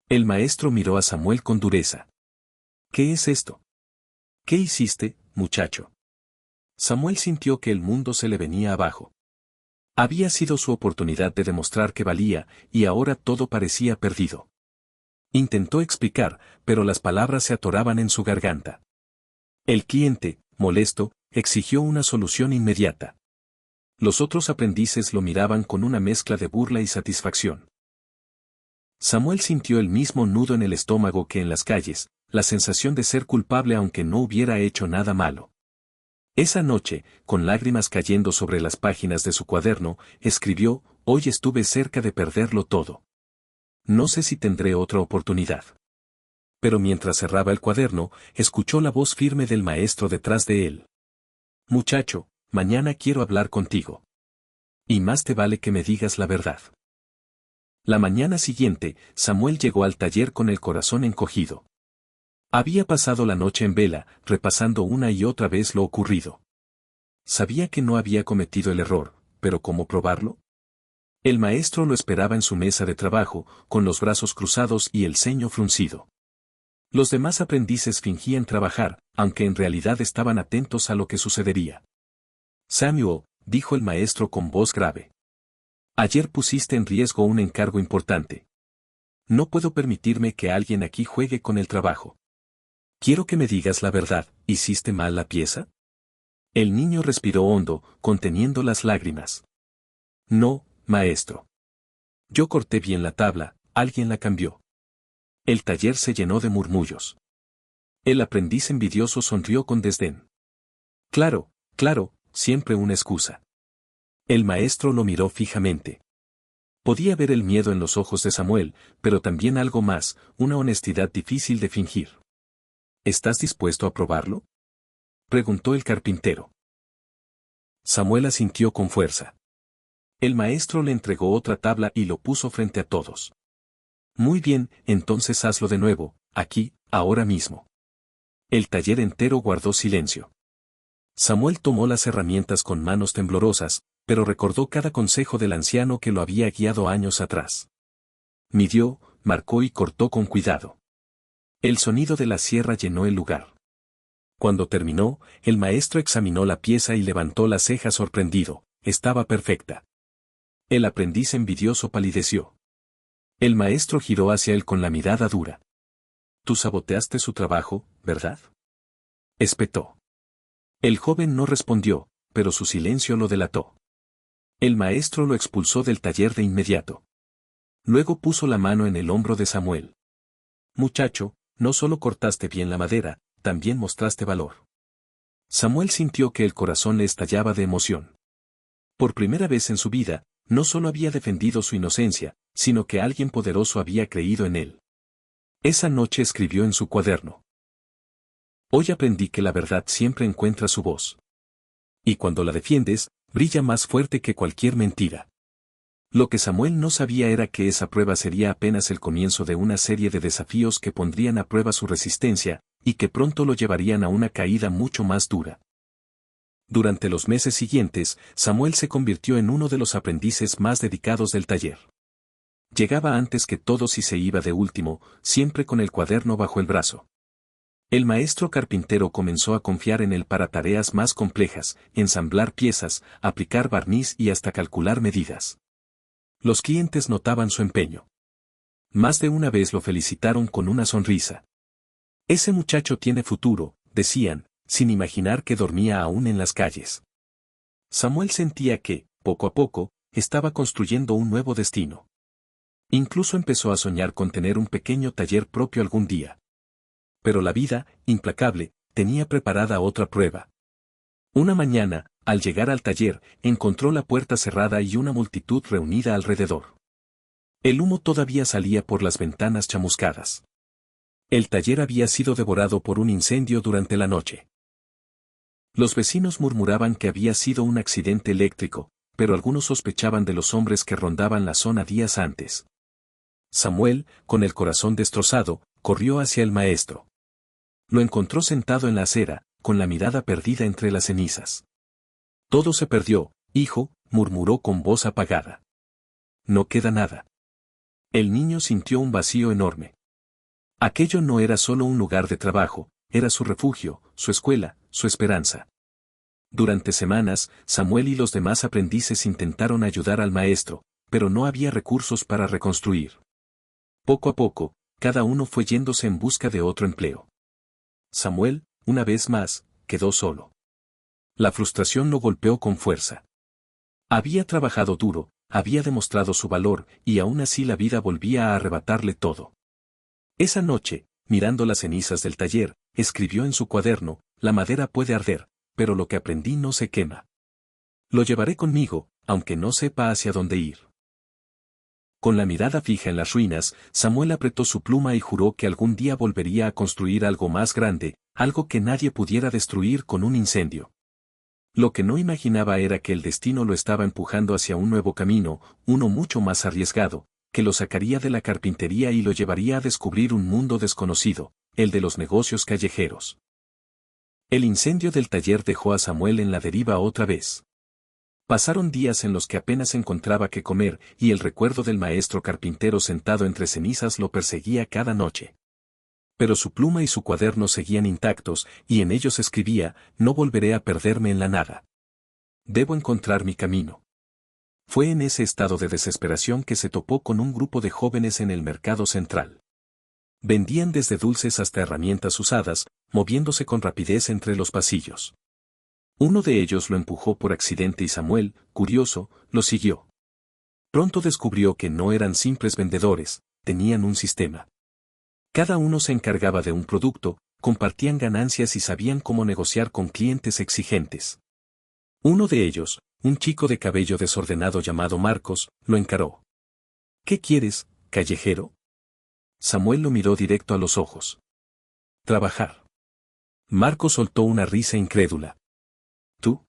El maestro miró a Samuel con dureza. ¿Qué es esto? ¿Qué hiciste, muchacho? Samuel sintió que el mundo se le venía abajo. Había sido su oportunidad de demostrar que valía, y ahora todo parecía perdido. Intentó explicar, pero las palabras se atoraban en su garganta. El cliente, molesto, exigió una solución inmediata. Los otros aprendices lo miraban con una mezcla de burla y satisfacción. Samuel sintió el mismo nudo en el estómago que en las calles, la sensación de ser culpable aunque no hubiera hecho nada malo. Esa noche, con lágrimas cayendo sobre las páginas de su cuaderno, escribió, hoy estuve cerca de perderlo todo. No sé si tendré otra oportunidad. Pero mientras cerraba el cuaderno, escuchó la voz firme del maestro detrás de él. Muchacho, mañana quiero hablar contigo. Y más te vale que me digas la verdad. La mañana siguiente, Samuel llegó al taller con el corazón encogido. Había pasado la noche en vela, repasando una y otra vez lo ocurrido. Sabía que no había cometido el error, pero ¿cómo probarlo? El maestro lo esperaba en su mesa de trabajo, con los brazos cruzados y el ceño fruncido. Los demás aprendices fingían trabajar, aunque en realidad estaban atentos a lo que sucedería. Samuel, dijo el maestro con voz grave. Ayer pusiste en riesgo un encargo importante. No puedo permitirme que alguien aquí juegue con el trabajo. Quiero que me digas la verdad, ¿hiciste mal la pieza? El niño respiró hondo, conteniendo las lágrimas. No, maestro. Yo corté bien la tabla, alguien la cambió. El taller se llenó de murmullos. El aprendiz envidioso sonrió con desdén. Claro, claro, siempre una excusa. El maestro lo miró fijamente. Podía ver el miedo en los ojos de Samuel, pero también algo más, una honestidad difícil de fingir. ¿Estás dispuesto a probarlo? Preguntó el carpintero. Samuel asintió con fuerza. El maestro le entregó otra tabla y lo puso frente a todos. Muy bien, entonces hazlo de nuevo, aquí, ahora mismo. El taller entero guardó silencio. Samuel tomó las herramientas con manos temblorosas, pero recordó cada consejo del anciano que lo había guiado años atrás. Midió, marcó y cortó con cuidado. El sonido de la sierra llenó el lugar. Cuando terminó, el maestro examinó la pieza y levantó la ceja sorprendido, estaba perfecta. El aprendiz envidioso palideció. El maestro giró hacia él con la mirada dura. Tú saboteaste su trabajo, ¿verdad? Espetó. El joven no respondió, pero su silencio lo delató. El maestro lo expulsó del taller de inmediato. Luego puso la mano en el hombro de Samuel. Muchacho, no solo cortaste bien la madera, también mostraste valor. Samuel sintió que el corazón le estallaba de emoción. Por primera vez en su vida, no solo había defendido su inocencia, sino que alguien poderoso había creído en él. Esa noche escribió en su cuaderno: Hoy aprendí que la verdad siempre encuentra su voz. Y cuando la defiendes, brilla más fuerte que cualquier mentira. Lo que Samuel no sabía era que esa prueba sería apenas el comienzo de una serie de desafíos que pondrían a prueba su resistencia, y que pronto lo llevarían a una caída mucho más dura. Durante los meses siguientes, Samuel se convirtió en uno de los aprendices más dedicados del taller. Llegaba antes que todos y se iba de último, siempre con el cuaderno bajo el brazo. El maestro carpintero comenzó a confiar en él para tareas más complejas, ensamblar piezas, aplicar barniz y hasta calcular medidas. Los clientes notaban su empeño. Más de una vez lo felicitaron con una sonrisa. Ese muchacho tiene futuro, decían, sin imaginar que dormía aún en las calles. Samuel sentía que, poco a poco, estaba construyendo un nuevo destino. Incluso empezó a soñar con tener un pequeño taller propio algún día. Pero la vida, implacable, tenía preparada otra prueba. Una mañana, al llegar al taller, encontró la puerta cerrada y una multitud reunida alrededor. El humo todavía salía por las ventanas chamuscadas. El taller había sido devorado por un incendio durante la noche. Los vecinos murmuraban que había sido un accidente eléctrico, pero algunos sospechaban de los hombres que rondaban la zona días antes. Samuel, con el corazón destrozado, corrió hacia el maestro. Lo encontró sentado en la acera, con la mirada perdida entre las cenizas. Todo se perdió, hijo, murmuró con voz apagada. No queda nada. El niño sintió un vacío enorme. Aquello no era solo un lugar de trabajo, era su refugio, su escuela, su esperanza. Durante semanas, Samuel y los demás aprendices intentaron ayudar al maestro, pero no había recursos para reconstruir. Poco a poco, cada uno fue yéndose en busca de otro empleo. Samuel, una vez más, quedó solo. La frustración lo golpeó con fuerza. Había trabajado duro, había demostrado su valor, y aún así la vida volvía a arrebatarle todo. Esa noche, mirando las cenizas del taller, escribió en su cuaderno: la madera puede arder, pero lo que aprendí no se quema. Lo llevaré conmigo, aunque no sepa hacia dónde ir. Con la mirada fija en las ruinas, Samuel apretó su pluma y juró que algún día volvería a construir algo más grande, algo que nadie pudiera destruir con un incendio. Lo que no imaginaba era que el destino lo estaba empujando hacia un nuevo camino, uno mucho más arriesgado, que lo sacaría de la carpintería y lo llevaría a descubrir un mundo desconocido, el de los negocios callejeros. El incendio del taller dejó a Samuel en la deriva otra vez. Pasaron días en los que apenas encontraba qué comer, y el recuerdo del maestro carpintero sentado entre cenizas lo perseguía cada noche. Pero su pluma y su cuaderno seguían intactos, y en ellos escribía: no volveré a perderme en la nada. Debo encontrar mi camino. Fue en ese estado de desesperación que se topó con un grupo de jóvenes en el mercado central. Vendían desde dulces hasta herramientas usadas, moviéndose con rapidez entre los pasillos. Uno de ellos lo empujó por accidente y Samuel, curioso, lo siguió. Pronto descubrió que no eran simples vendedores, tenían un sistema. Cada uno se encargaba de un producto, compartían ganancias y sabían cómo negociar con clientes exigentes. Uno de ellos, un chico de cabello desordenado llamado Marcos, lo encaró. ¿Qué quieres, callejero? Samuel lo miró directo a los ojos. Trabajar. Marcos soltó una risa incrédula. ¿Tú?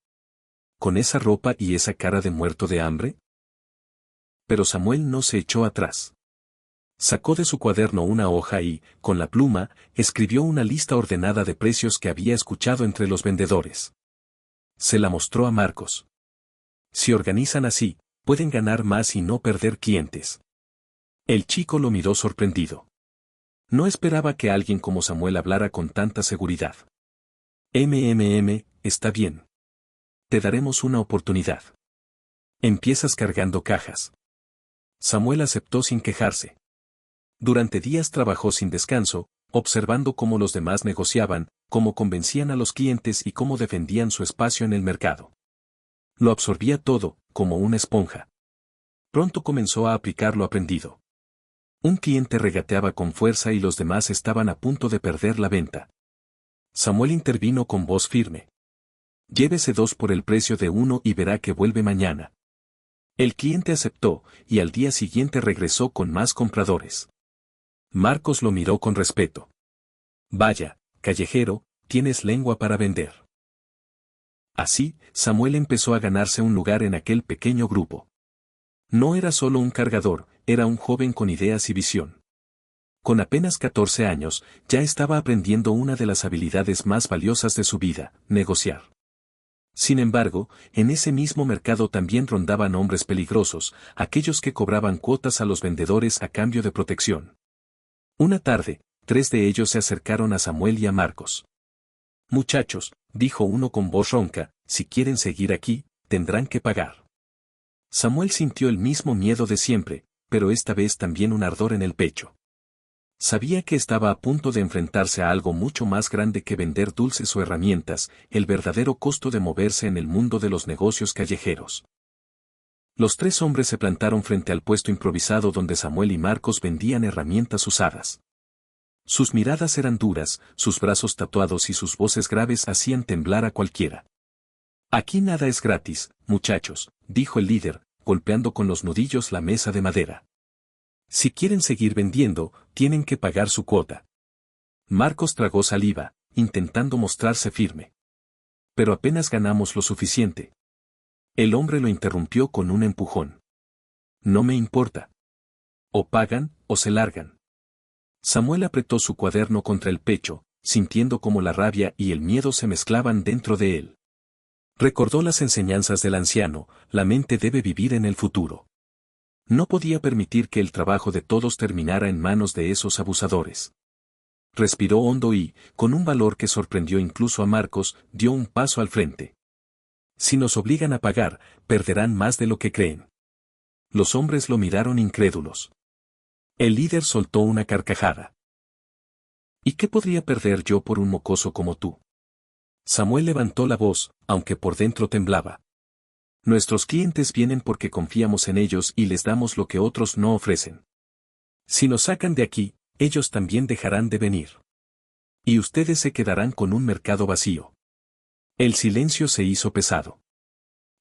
¿Con esa ropa y esa cara de muerto de hambre? Pero Samuel no se echó atrás. Sacó de su cuaderno una hoja y, con la pluma, escribió una lista ordenada de precios que había escuchado entre los vendedores. Se la mostró a Marcos. Si organizan así, pueden ganar más y no perder clientes. El chico lo miró sorprendido. No esperaba que alguien como Samuel hablara con tanta seguridad. Está bien. Te daremos una oportunidad. Empiezas cargando cajas. Samuel aceptó sin quejarse. Durante días trabajó sin descanso, observando cómo los demás negociaban, cómo convencían a los clientes y cómo defendían su espacio en el mercado. Lo absorbía todo, como una esponja. Pronto comenzó a aplicar lo aprendido. Un cliente regateaba con fuerza y los demás estaban a punto de perder la venta. Samuel intervino con voz firme. Llévese 2 por el precio de 1 y verá que vuelve mañana. El cliente aceptó, y al día siguiente regresó con más compradores. Marcos lo miró con respeto. Vaya, callejero, tienes lengua para vender. Así, Samuel empezó a ganarse un lugar en aquel pequeño grupo. No era solo un cargador, era un joven con ideas y visión. Con apenas 14 años, ya estaba aprendiendo una de las habilidades más valiosas de su vida, negociar. Sin embargo, en ese mismo mercado también rondaban hombres peligrosos, aquellos que cobraban cuotas a los vendedores a cambio de protección. Una tarde, 3 de ellos se acercaron a Samuel y a Marcos. Muchachos, dijo uno con voz ronca, si quieren seguir aquí, tendrán que pagar. Samuel sintió el mismo miedo de siempre, pero esta vez también un ardor en el pecho. Sabía que estaba a punto de enfrentarse a algo mucho más grande que vender dulces o herramientas, el verdadero costo de moverse en el mundo de los negocios callejeros. Los 3 hombres se plantaron frente al puesto improvisado donde Samuel y Marcos vendían herramientas usadas. Sus miradas eran duras, sus brazos tatuados y sus voces graves hacían temblar a cualquiera. Aquí nada es gratis, muchachos, dijo el líder, golpeando con los nudillos la mesa de madera. Si quieren seguir vendiendo, tienen que pagar su cuota. Marcos tragó saliva, intentando mostrarse firme. Pero apenas ganamos lo suficiente. El hombre lo interrumpió con un empujón. No me importa. O pagan, o se largan. Samuel apretó su cuaderno contra el pecho, sintiendo como la rabia y el miedo se mezclaban dentro de él. Recordó las enseñanzas del anciano, la mente debe vivir en el futuro. No podía permitir que el trabajo de todos terminara en manos de esos abusadores. Respiró hondo y, con un valor que sorprendió incluso a Marcos, dio un paso al frente. Si nos obligan a pagar, perderán más de lo que creen. Los hombres lo miraron incrédulos. El líder soltó una carcajada. ¿Y qué podría perder yo por un mocoso como tú? Samuel levantó la voz, aunque por dentro temblaba. Nuestros clientes vienen porque confiamos en ellos y les damos lo que otros no ofrecen. Si nos sacan de aquí, ellos también dejarán de venir. Y ustedes se quedarán con un mercado vacío. El silencio se hizo pesado.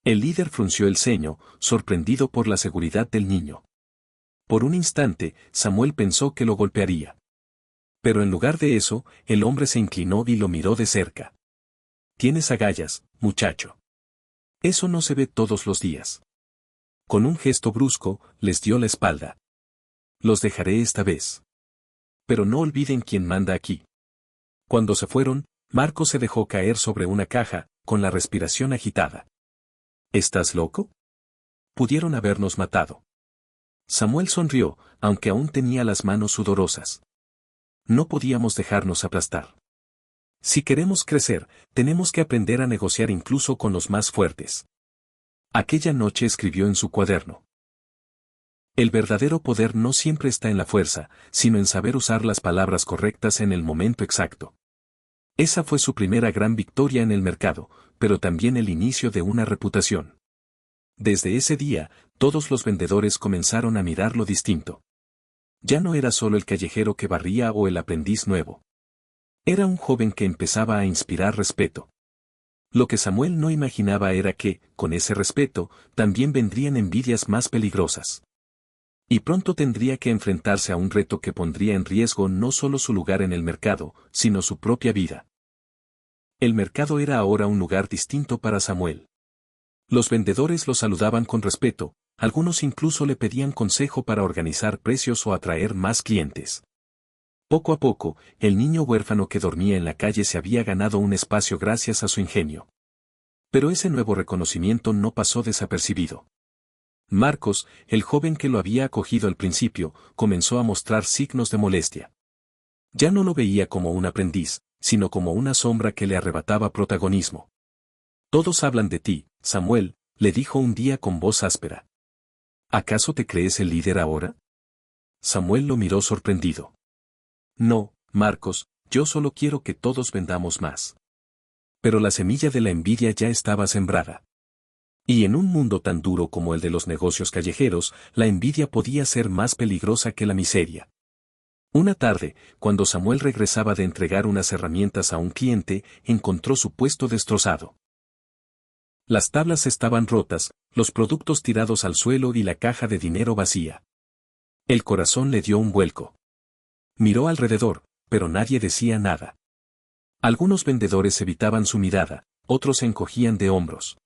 El líder frunció el ceño, sorprendido por la seguridad del niño. Por un instante, Samuel pensó que lo golpearía. Pero en lugar de eso, el hombre se inclinó y lo miró de cerca. Tienes agallas, muchacho. Eso no se ve todos los días. Con un gesto brusco, les dio la espalda. Los dejaré esta vez. Pero no olviden quién manda aquí. Cuando se fueron, Marcos se dejó caer sobre una caja, con la respiración agitada. ¿Estás loco? Pudieron habernos matado. Samuel sonrió, aunque aún tenía las manos sudorosas. No podíamos dejarnos aplastar. Si queremos crecer, tenemos que aprender a negociar incluso con los más fuertes. Aquella noche escribió en su cuaderno. El verdadero poder no siempre está en la fuerza, sino en saber usar las palabras correctas en el momento exacto. Esa fue su primera gran victoria en el mercado, pero también el inicio de una reputación. Desde ese día, todos los vendedores comenzaron a mirarlo distinto. Ya no era solo el callejero que barría o el aprendiz nuevo. Era un joven que empezaba a inspirar respeto. Lo que Samuel no imaginaba era que, con ese respeto, también vendrían envidias más peligrosas. Y pronto tendría que enfrentarse a un reto que pondría en riesgo no solo su lugar en el mercado, sino su propia vida. El mercado era ahora un lugar distinto para Samuel. Los vendedores lo saludaban con respeto, algunos incluso le pedían consejo para organizar precios o atraer más clientes. Poco a poco, el niño huérfano que dormía en la calle se había ganado un espacio gracias a su ingenio. Pero ese nuevo reconocimiento no pasó desapercibido. Marcos, el joven que lo había acogido al principio, comenzó a mostrar signos de molestia. Ya no lo veía como un aprendiz, sino como una sombra que le arrebataba protagonismo. Todos hablan de ti, Samuel, le dijo un día con voz áspera. ¿Acaso te crees el líder ahora? Samuel lo miró sorprendido. No, Marcos, yo solo quiero que todos vendamos más. Pero la semilla de la envidia ya estaba sembrada. Y en un mundo tan duro como el de los negocios callejeros, la envidia podía ser más peligrosa que la miseria. Una tarde, cuando Samuel regresaba de entregar unas herramientas a un cliente, encontró su puesto destrozado. Las tablas estaban rotas, los productos tirados al suelo y la caja de dinero vacía. El corazón le dio un vuelco. Miró alrededor, pero nadie decía nada. Algunos vendedores evitaban su mirada, otros se encogían de hombros.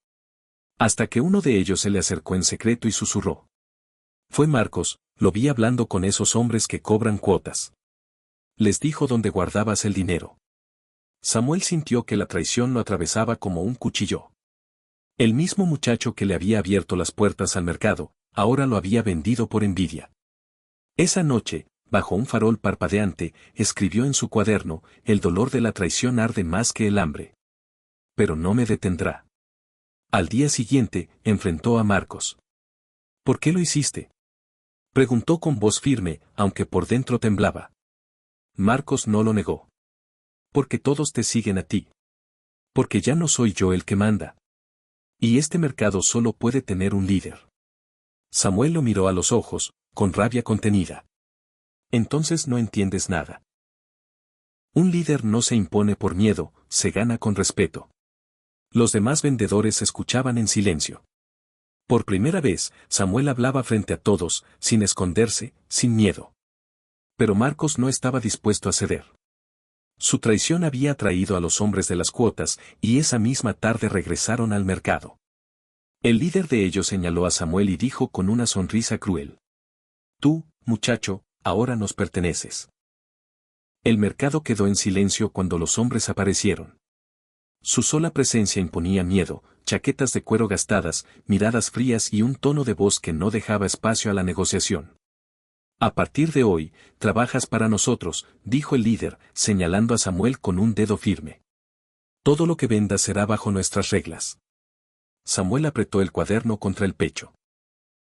Hasta que uno de ellos se le acercó en secreto y susurró. Fue Marcos, lo vi hablando con esos hombres que cobran cuotas. Les dijo dónde guardabas el dinero. Samuel sintió que la traición lo atravesaba como un cuchillo. El mismo muchacho que le había abierto las puertas al mercado, ahora lo había vendido por envidia. Esa noche, bajo un farol parpadeante, escribió en su cuaderno, el dolor de la traición arde más que el hambre. Pero no me detendrá. Al día siguiente, enfrentó a Marcos. ¿Por qué lo hiciste?, preguntó con voz firme, aunque por dentro temblaba. Marcos no lo negó. Porque todos te siguen a ti. Porque ya no soy yo el que manda. Y este mercado solo puede tener un líder. Samuel lo miró a los ojos, con rabia contenida. Entonces no entiendes nada. Un líder no se impone por miedo, se gana con respeto. Los demás vendedores escuchaban en silencio. Por primera vez, Samuel hablaba frente a todos, sin esconderse, sin miedo. Pero Marcos no estaba dispuesto a ceder. Su traición había atraído a los hombres de las cuotas, y esa misma tarde regresaron al mercado. El líder de ellos señaló a Samuel y dijo con una sonrisa cruel. Tú, muchacho, ahora nos perteneces. El mercado quedó en silencio cuando los hombres aparecieron. Su sola presencia imponía miedo, chaquetas de cuero gastadas, miradas frías y un tono de voz que no dejaba espacio a la negociación. A partir de hoy, trabajas para nosotros, dijo el líder, señalando a Samuel con un dedo firme. Todo lo que vendas será bajo nuestras reglas. Samuel apretó el cuaderno contra el pecho.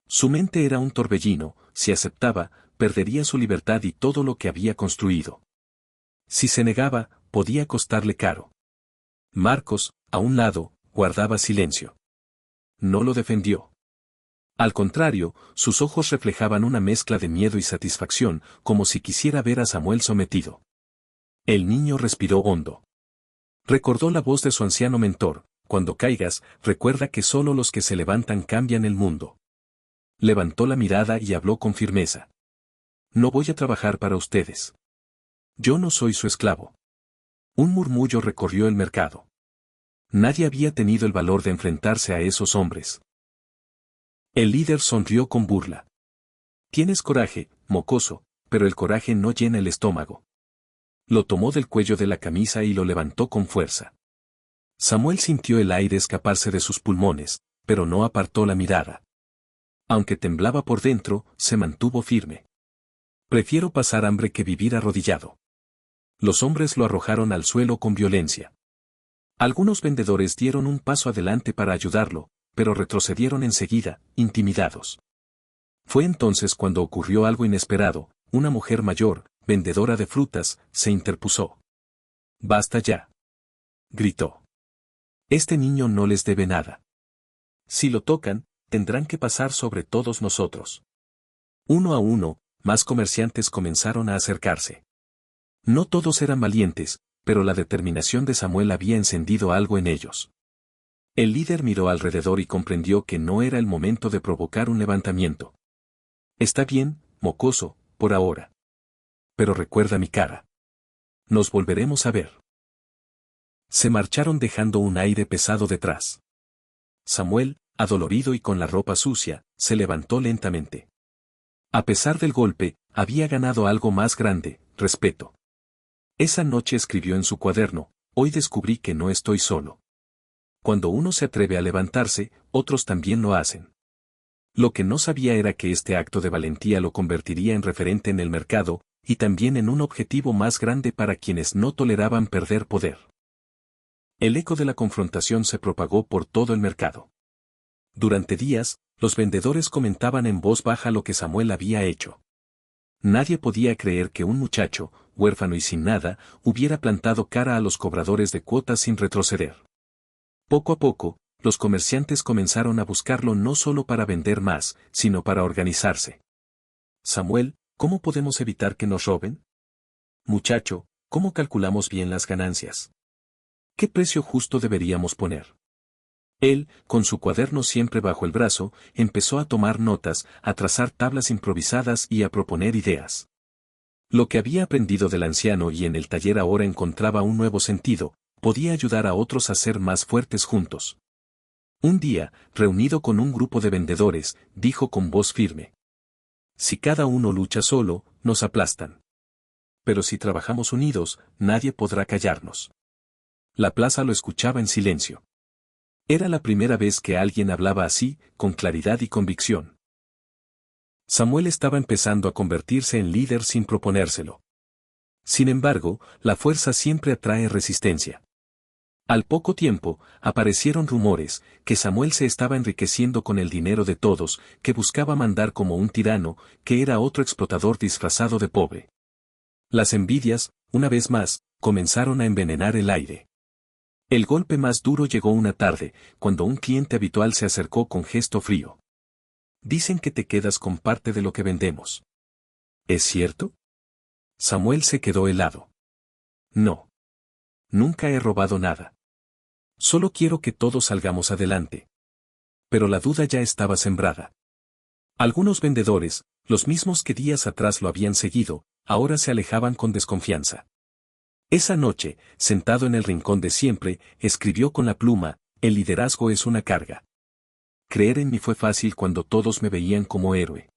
Su mente era un torbellino, si aceptaba, perdería su libertad y todo lo que había construido. Si se negaba, podía costarle caro. Marcos, a un lado, guardaba silencio. No lo defendió. Al contrario, sus ojos reflejaban una mezcla de miedo y satisfacción, como si quisiera ver a Samuel sometido. El niño respiró hondo. Recordó la voz de su anciano mentor, cuando caigas, recuerda que solo los que se levantan cambian el mundo. Levantó la mirada y habló con firmeza. No voy a trabajar para ustedes. Yo no soy su esclavo. Un murmullo recorrió el mercado. Nadie había tenido el valor de enfrentarse a esos hombres. El líder sonrió con burla. Tienes coraje, mocoso, pero el coraje no llena el estómago. Lo tomó del cuello de la camisa y lo levantó con fuerza. Samuel sintió el aire escaparse de sus pulmones, pero no apartó la mirada. Aunque temblaba por dentro, se mantuvo firme. Prefiero pasar hambre que vivir arrodillado. Los hombres lo arrojaron al suelo con violencia. Algunos vendedores dieron un paso adelante para ayudarlo, pero retrocedieron enseguida, intimidados. Fue entonces cuando ocurrió algo inesperado, una mujer mayor, vendedora de frutas, se interpuso. «Basta ya», gritó. «Este niño no les debe nada. Si lo tocan, tendrán que pasar sobre todos nosotros». Uno a uno, más comerciantes comenzaron a acercarse. No todos eran valientes, pero la determinación de Samuel había encendido algo en ellos. El líder miró alrededor y comprendió que no era el momento de provocar un levantamiento. Está bien, mocoso, por ahora. Pero recuerda mi cara. Nos volveremos a ver. Se marcharon dejando un aire pesado detrás. Samuel, adolorido y con la ropa sucia, se levantó lentamente. A pesar del golpe, había ganado algo más grande, respeto. Esa noche escribió en su cuaderno, hoy descubrí que no estoy solo. Cuando uno se atreve a levantarse, otros también lo hacen. Lo que no sabía era que este acto de valentía lo convertiría en referente en el mercado, y también en un objetivo más grande para quienes no toleraban perder poder. El eco de la confrontación se propagó por todo el mercado. Durante días, los vendedores comentaban en voz baja lo que Samuel había hecho. Nadie podía creer que un muchacho, huérfano y sin nada, hubiera plantado cara a los cobradores de cuotas sin retroceder. Poco a poco, los comerciantes comenzaron a buscarlo no solo para vender más, sino para organizarse. Samuel, ¿cómo podemos evitar que nos roben? Muchacho, ¿cómo calculamos bien las ganancias? ¿Qué precio justo deberíamos poner? Él, con su cuaderno siempre bajo el brazo, empezó a tomar notas, a trazar tablas improvisadas y a proponer ideas. Lo que había aprendido del anciano y en el taller ahora encontraba un nuevo sentido, podía ayudar a otros a ser más fuertes juntos. Un día, reunido con un grupo de vendedores, dijo con voz firme: si cada uno lucha solo, nos aplastan. Pero si trabajamos unidos, nadie podrá callarnos. La plaza lo escuchaba en silencio. Era la primera vez que alguien hablaba así, con claridad y convicción. Samuel estaba empezando a convertirse en líder sin proponérselo. Sin embargo, la fuerza siempre atrae resistencia. Al poco tiempo, aparecieron rumores, que Samuel se estaba enriqueciendo con el dinero de todos, que buscaba mandar como un tirano, que era otro explotador disfrazado de pobre. Las envidias, una vez más, comenzaron a envenenar el aire. El golpe más duro llegó una tarde, cuando un cliente habitual se acercó con gesto frío. Dicen que te quedas con parte de lo que vendemos. ¿Es cierto? Samuel se quedó helado. No. Nunca he robado nada. Solo quiero que todos salgamos adelante. Pero la duda ya estaba sembrada. Algunos vendedores, los mismos que días atrás lo habían seguido, ahora se alejaban con desconfianza. Esa noche, sentado en el rincón de siempre, escribió con la pluma: el liderazgo es una carga. Creer en mí fue fácil cuando todos me veían como héroe.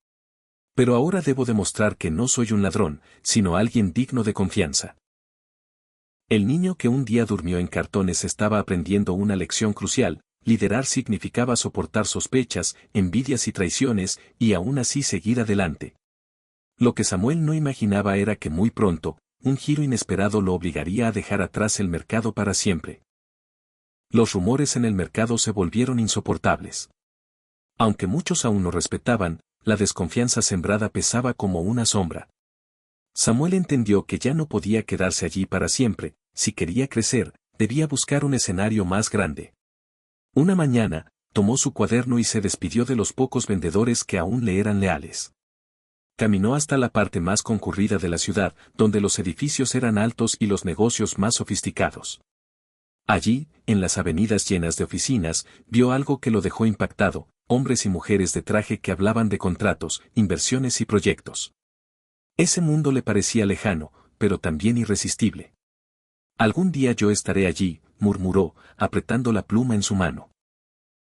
Pero ahora debo demostrar que no soy un ladrón, sino alguien digno de confianza. El niño que un día durmió en cartones estaba aprendiendo una lección crucial: liderar significaba soportar sospechas, envidias y traiciones, y aún así seguir adelante. Lo que Samuel no imaginaba era que muy pronto, un giro inesperado lo obligaría a dejar atrás el mercado para siempre. Los rumores en el mercado se volvieron insoportables. Aunque muchos aún lo respetaban, la desconfianza sembrada pesaba como una sombra. Samuel entendió que ya no podía quedarse allí para siempre. Si quería crecer, debía buscar un escenario más grande. Una mañana, tomó su cuaderno y se despidió de los pocos vendedores que aún le eran leales. Caminó hasta la parte más concurrida de la ciudad, donde los edificios eran altos y los negocios más sofisticados. Allí, en las avenidas llenas de oficinas, vio algo que lo dejó impactado: hombres y mujeres de traje que hablaban de contratos, inversiones y proyectos. Ese mundo le parecía lejano, pero también irresistible. Algún día yo estaré allí, murmuró, apretando la pluma en su mano.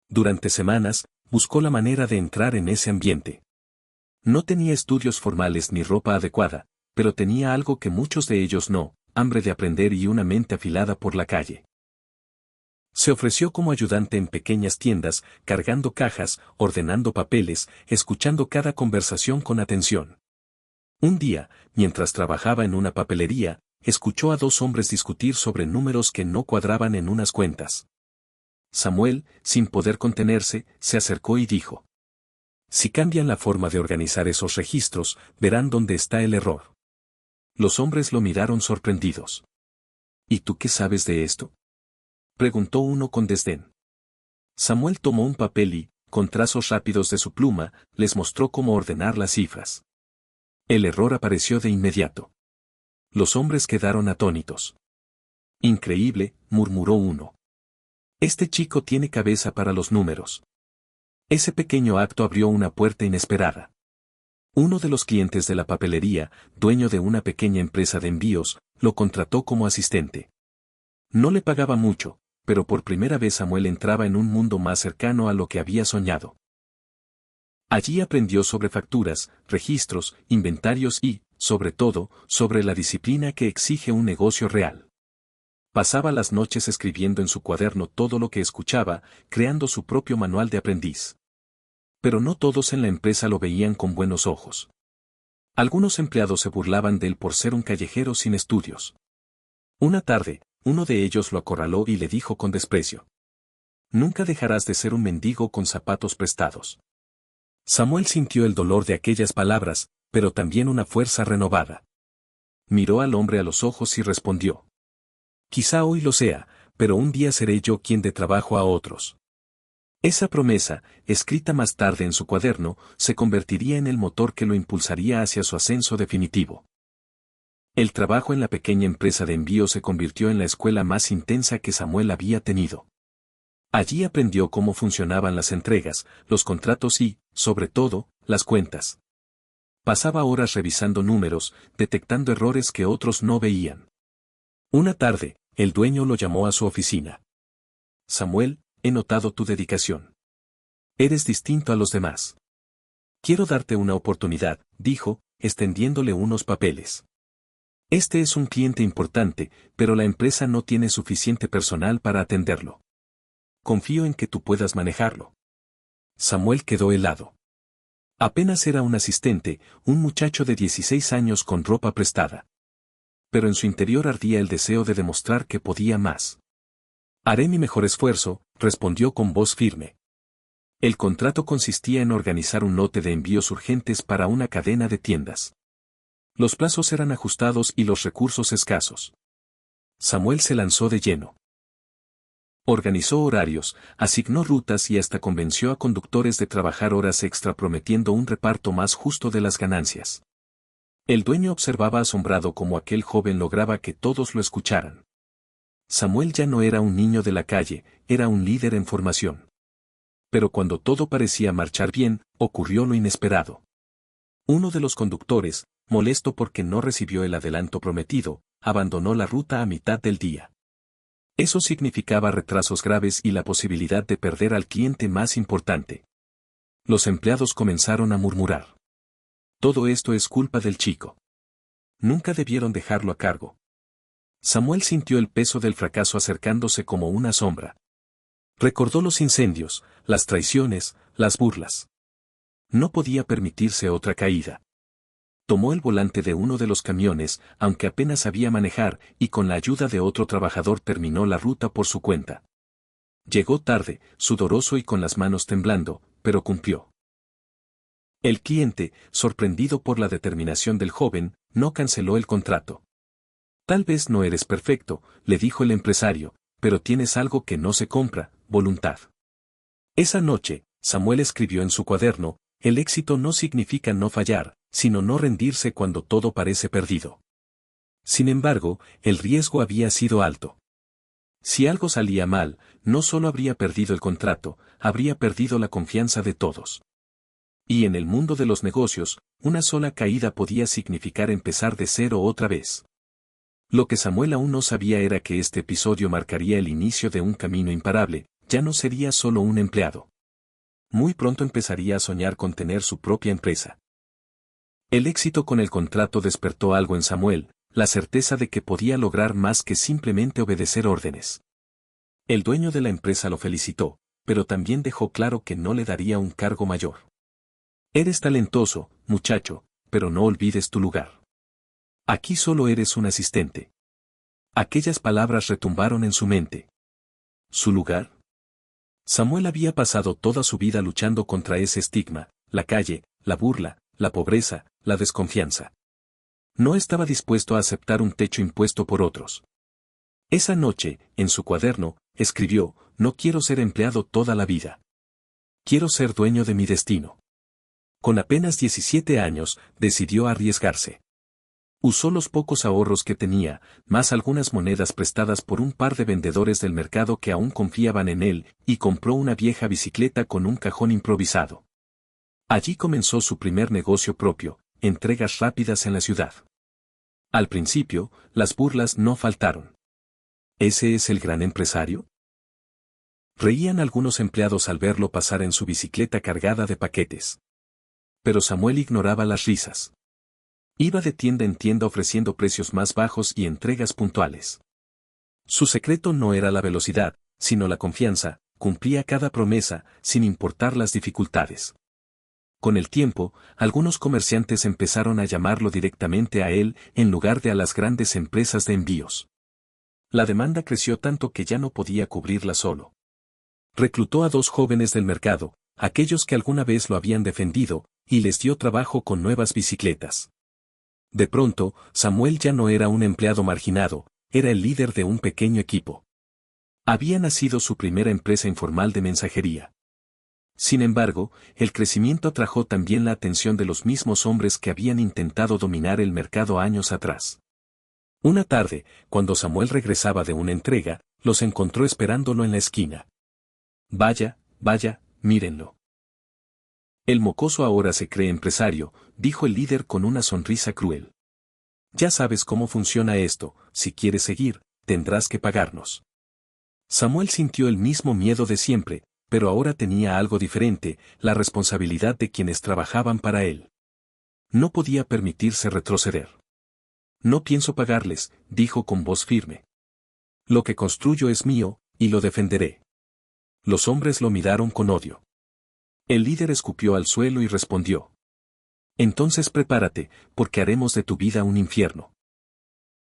Durante semanas, buscó la manera de entrar en ese ambiente. No tenía estudios formales ni ropa adecuada, pero tenía algo que muchos de ellos no: hambre de aprender y una mente afilada por la calle. Se ofreció como ayudante en pequeñas tiendas, cargando cajas, ordenando papeles, escuchando cada conversación con atención. Un día, mientras trabajaba en una papelería, escuchó a dos hombres discutir sobre números que no cuadraban en unas cuentas. Samuel, sin poder contenerse, se acercó y dijo: si cambian la forma de organizar esos registros, verán dónde está el error. Los hombres lo miraron sorprendidos. ¿Y tú qué sabes de esto?, preguntó uno con desdén. Samuel tomó un papel y, con trazos rápidos de su pluma, les mostró cómo ordenar las cifras. El error apareció de inmediato. Los hombres quedaron atónitos. Increíble, murmuró uno. Este chico tiene cabeza para los números. Ese pequeño acto abrió una puerta inesperada. Uno de los clientes de la papelería, dueño de una pequeña empresa de envíos, lo contrató como asistente. No le pagaba mucho, pero por primera vez Samuel entraba en un mundo más cercano a lo que había soñado. Allí aprendió sobre facturas, registros, inventarios y, sobre todo, sobre la disciplina que exige un negocio real. Pasaba las noches escribiendo en su cuaderno todo lo que escuchaba, creando su propio manual de aprendiz. Pero no todos en la empresa lo veían con buenos ojos. Algunos empleados se burlaban de él por ser un callejero sin estudios. Una tarde, uno de ellos lo acorraló y le dijo con desprecio: nunca dejarás de ser un mendigo con zapatos prestados. Samuel sintió el dolor de aquellas palabras, pero también una fuerza renovada. Miró al hombre a los ojos y respondió: quizá hoy lo sea, pero un día seré yo quien dé trabajo a otros. Esa promesa, escrita más tarde en su cuaderno, se convertiría en el motor que lo impulsaría hacia su ascenso definitivo. El trabajo en la pequeña empresa de envío se convirtió en la escuela más intensa que Samuel había tenido. Allí aprendió cómo funcionaban las entregas, los contratos y, sobre todo, las cuentas. Pasaba horas revisando números, detectando errores que otros no veían. Una tarde, el dueño lo llamó a su oficina. Samuel, he notado tu dedicación. Eres distinto a los demás. Quiero darte una oportunidad, dijo, extendiéndole unos papeles. Este es un cliente importante, pero la empresa no tiene suficiente personal para atenderlo. Confío en que tú puedas manejarlo. Samuel quedó helado. Apenas era un asistente, un muchacho de 16 años con ropa prestada. Pero en su interior ardía el deseo de demostrar que podía más. Haré mi mejor esfuerzo, respondió con voz firme. El contrato consistía en organizar un lote de envíos urgentes para una cadena de tiendas. Los plazos eran ajustados y los recursos escasos. Samuel se lanzó de lleno. Organizó horarios, asignó rutas y hasta convenció a conductores de trabajar horas extra prometiendo un reparto más justo de las ganancias. El dueño observaba asombrado cómo aquel joven lograba que todos lo escucharan. Samuel ya no era un niño de la calle, era un líder en formación. Pero cuando todo parecía marchar bien, ocurrió lo inesperado. Uno de los conductores, molesto porque no recibió el adelanto prometido, abandonó la ruta a mitad del día. Eso significaba retrasos graves y la posibilidad de perder al cliente más importante. Los empleados comenzaron a murmurar. Todo esto es culpa del chico. Nunca debieron dejarlo a cargo. Samuel sintió el peso del fracaso acercándose como una sombra. Recordó los incendios, las traiciones, las burlas. No podía permitirse otra caída. Tomó el volante de uno de los camiones, aunque apenas sabía manejar, y con la ayuda de otro trabajador terminó la ruta por su cuenta. Llegó tarde, sudoroso y con las manos temblando, pero cumplió. El cliente, sorprendido por la determinación del joven, no canceló el contrato. Tal vez no eres perfecto, le dijo el empresario, pero tienes algo que no se compra, voluntad. Esa noche, Samuel escribió en su cuaderno, el éxito no significa no fallar, sino no rendirse cuando todo parece perdido. Sin embargo, el riesgo había sido alto. Si algo salía mal, no solo habría perdido el contrato, habría perdido la confianza de todos. Y en el mundo de los negocios, una sola caída podía significar empezar de cero otra vez. Lo que Samuel aún no sabía era que este episodio marcaría el inicio de un camino imparable, ya no sería solo un empleado. Muy pronto empezaría a soñar con tener su propia empresa. El éxito con el contrato despertó algo en Samuel, la certeza de que podía lograr más que simplemente obedecer órdenes. El dueño de la empresa lo felicitó, pero también dejó claro que no le daría un cargo mayor. Eres talentoso, muchacho, pero no olvides tu lugar. Aquí solo eres un asistente. Aquellas palabras retumbaron en su mente. ¿Su lugar? Samuel había pasado toda su vida luchando contra ese estigma, la calle, la burla, la pobreza, la desconfianza. No estaba dispuesto a aceptar un techo impuesto por otros. Esa noche, en su cuaderno, escribió, no quiero ser empleado toda la vida. Quiero ser dueño de mi destino. Con apenas 17 años, decidió arriesgarse. Usó los pocos ahorros que tenía, más algunas monedas prestadas por un par de vendedores del mercado que aún confiaban en él, y compró una vieja bicicleta con un cajón improvisado. Allí comenzó su primer negocio propio, entregas rápidas en la ciudad. Al principio, las burlas no faltaron. ¿Ese es el gran empresario? Reían algunos empleados al verlo pasar en su bicicleta cargada de paquetes. Pero Samuel ignoraba las risas. Iba de tienda en tienda ofreciendo precios más bajos y entregas puntuales. Su secreto no era la velocidad, sino la confianza, cumplía cada promesa, sin importar las dificultades. Con el tiempo, algunos comerciantes empezaron a llamarlo directamente a él en lugar de a las grandes empresas de envíos. La demanda creció tanto que ya no podía cubrirla solo. Reclutó a 2 jóvenes del mercado, aquellos que alguna vez lo habían defendido, y les dio trabajo con nuevas bicicletas. De pronto, Samuel ya no era un empleado marginado, era el líder de un pequeño equipo. Había nacido su primera empresa informal de mensajería. Sin embargo, el crecimiento atrajo también la atención de los mismos hombres que habían intentado dominar el mercado años atrás. Una tarde, cuando Samuel regresaba de una entrega, los encontró esperándolo en la esquina. Vaya, vaya, mírenlo. El mocoso ahora se cree empresario, dijo el líder con una sonrisa cruel. Ya sabes cómo funciona esto, si quieres seguir, tendrás que pagarnos. Samuel sintió el mismo miedo de siempre, pero ahora tenía algo diferente, la responsabilidad de quienes trabajaban para él. No podía permitirse retroceder. No pienso pagarles, dijo con voz firme. Lo que construyo es mío, y lo defenderé. Los hombres lo miraron con odio. El líder escupió al suelo y respondió. Entonces prepárate, porque haremos de tu vida un infierno.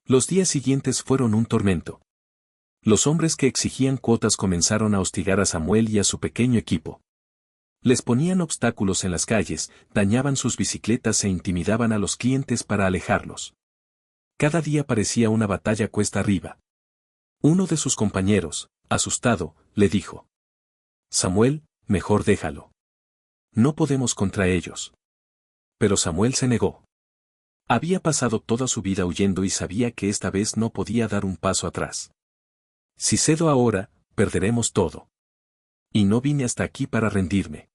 Los días siguientes fueron un tormento. Los hombres que exigían cuotas comenzaron a hostigar a Samuel y a su pequeño equipo. Les ponían obstáculos en las calles, dañaban sus bicicletas e intimidaban a los clientes para alejarlos. Cada día parecía una batalla cuesta arriba. Uno de sus compañeros, asustado, le dijo. Samuel, mejor déjalo. No podemos contra ellos. Pero Samuel se negó. Había pasado toda su vida huyendo y sabía que esta vez no podía dar un paso atrás. Si cedo ahora, perderemos todo. Y no vine hasta aquí para rendirme.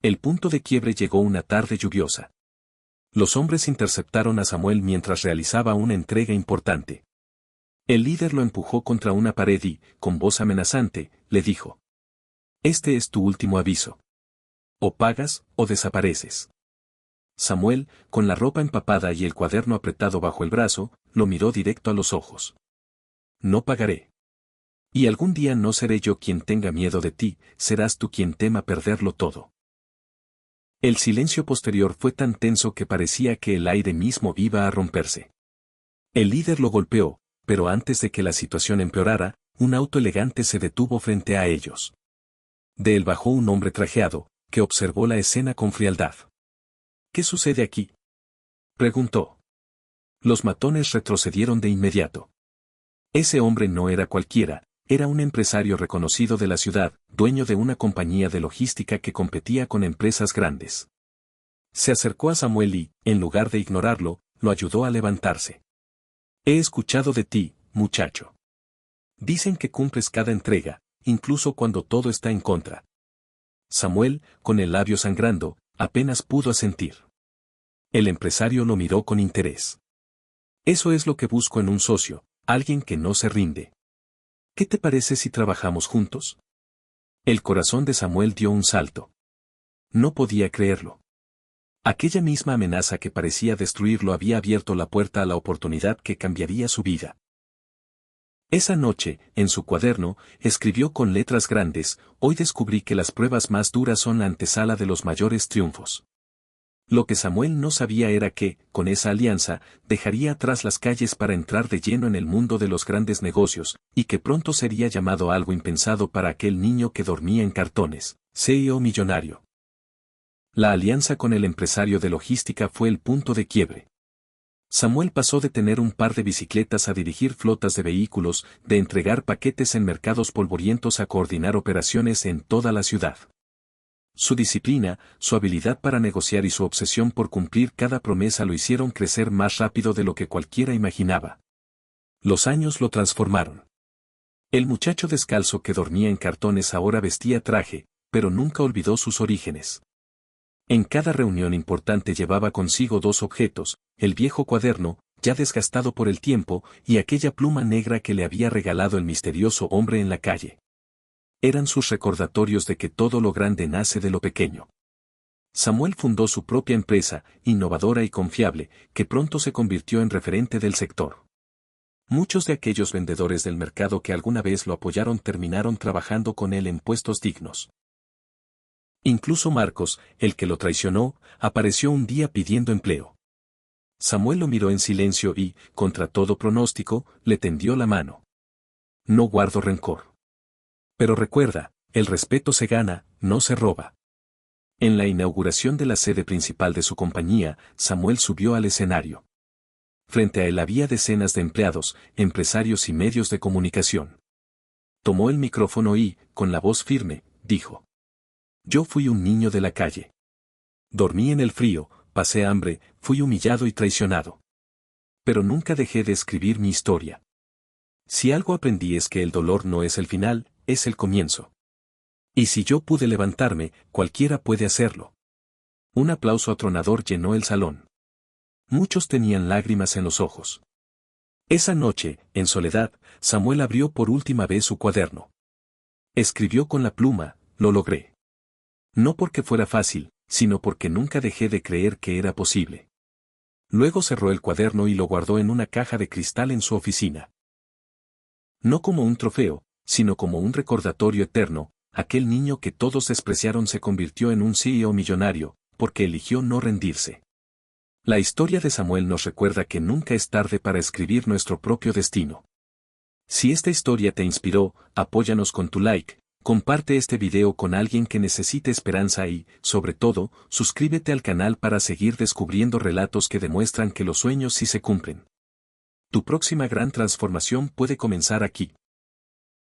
El punto de quiebre llegó una tarde lluviosa. Los hombres interceptaron a Samuel mientras realizaba una entrega importante. El líder lo empujó contra una pared y, con voz amenazante, le dijo. Este es tu último aviso. O pagas, o desapareces. Samuel, con la ropa empapada y el cuaderno apretado bajo el brazo, lo miró directo a los ojos. No pagaré. Y algún día no seré yo quien tenga miedo de ti, serás tú quien tema perderlo todo. El silencio posterior fue tan tenso que parecía que el aire mismo iba a romperse. El líder lo golpeó, pero antes de que la situación empeorara, un auto elegante se detuvo frente a ellos. De él bajó un hombre trajeado, que observó la escena con frialdad. ¿Qué sucede aquí?, preguntó. Los matones retrocedieron de inmediato. Ese hombre no era cualquiera, era un empresario reconocido de la ciudad, dueño de una compañía de logística que competía con empresas grandes. Se acercó a Samuel y, en lugar de ignorarlo, lo ayudó a levantarse. He escuchado de ti, muchacho. Dicen que cumples cada entrega, incluso cuando todo está en contra. Samuel, con el labio sangrando, apenas pudo asentir. El empresario lo miró con interés. Eso es lo que busco en un socio, alguien que no se rinde. ¿Qué te parece si trabajamos juntos? El corazón de Samuel dio un salto. No podía creerlo. Aquella misma amenaza que parecía destruirlo había abierto la puerta a la oportunidad que cambiaría su vida. Esa noche, en su cuaderno, escribió con letras grandes, hoy descubrí que las pruebas más duras son la antesala de los mayores triunfos. Lo que Samuel no sabía era que, con esa alianza, dejaría atrás las calles para entrar de lleno en el mundo de los grandes negocios, y que pronto sería llamado algo impensado para aquel niño que dormía en cartones, CEO millonario. La alianza con el empresario de logística fue el punto de quiebre. Samuel pasó de tener un par de bicicletas a dirigir flotas de vehículos, de entregar paquetes en mercados polvorientos a coordinar operaciones en toda la ciudad. Su disciplina, su habilidad para negociar y su obsesión por cumplir cada promesa lo hicieron crecer más rápido de lo que cualquiera imaginaba. Los años lo transformaron. El muchacho descalzo que dormía en cartones ahora vestía traje, pero nunca olvidó sus orígenes. En cada reunión importante llevaba consigo dos objetos, el viejo cuaderno, ya desgastado por el tiempo, y aquella pluma negra que le había regalado el misterioso hombre en la calle. Eran sus recordatorios de que todo lo grande nace de lo pequeño. Samuel fundó su propia empresa, innovadora y confiable, que pronto se convirtió en referente del sector. Muchos de aquellos vendedores del mercado que alguna vez lo apoyaron terminaron trabajando con él en puestos dignos. Incluso Marcos, el que lo traicionó, apareció un día pidiendo empleo. Samuel lo miró en silencio y, contra todo pronóstico, le tendió la mano. No guardo rencor. Pero recuerda, el respeto se gana, no se roba. En la inauguración de la sede principal de su compañía, Samuel subió al escenario. Frente a él había decenas de empleados, empresarios y medios de comunicación. Tomó el micrófono y, con la voz firme, dijo: Yo fui un niño de la calle. Dormí en el frío, pasé hambre, fui humillado y traicionado. Pero nunca dejé de escribir mi historia. Si algo aprendí es que el dolor no es el final, es el comienzo. Y si yo pude levantarme, cualquiera puede hacerlo. Un aplauso atronador llenó el salón. Muchos tenían lágrimas en los ojos. Esa noche, en soledad, Samuel abrió por última vez su cuaderno. Escribió con la pluma, lo logré. No porque fuera fácil, sino porque nunca dejé de creer que era posible. Luego cerró el cuaderno y lo guardó en una caja de cristal en su oficina. No como un trofeo, sino como un recordatorio eterno, aquel niño que todos despreciaron se convirtió en un CEO millonario, porque eligió no rendirse. La historia de Samuel nos recuerda que nunca es tarde para escribir nuestro propio destino. Si esta historia te inspiró, apóyanos con tu like, comparte este video con alguien que necesite esperanza y, sobre todo, suscríbete al canal para seguir descubriendo relatos que demuestran que los sueños sí se cumplen. Tu próxima gran transformación puede comenzar aquí.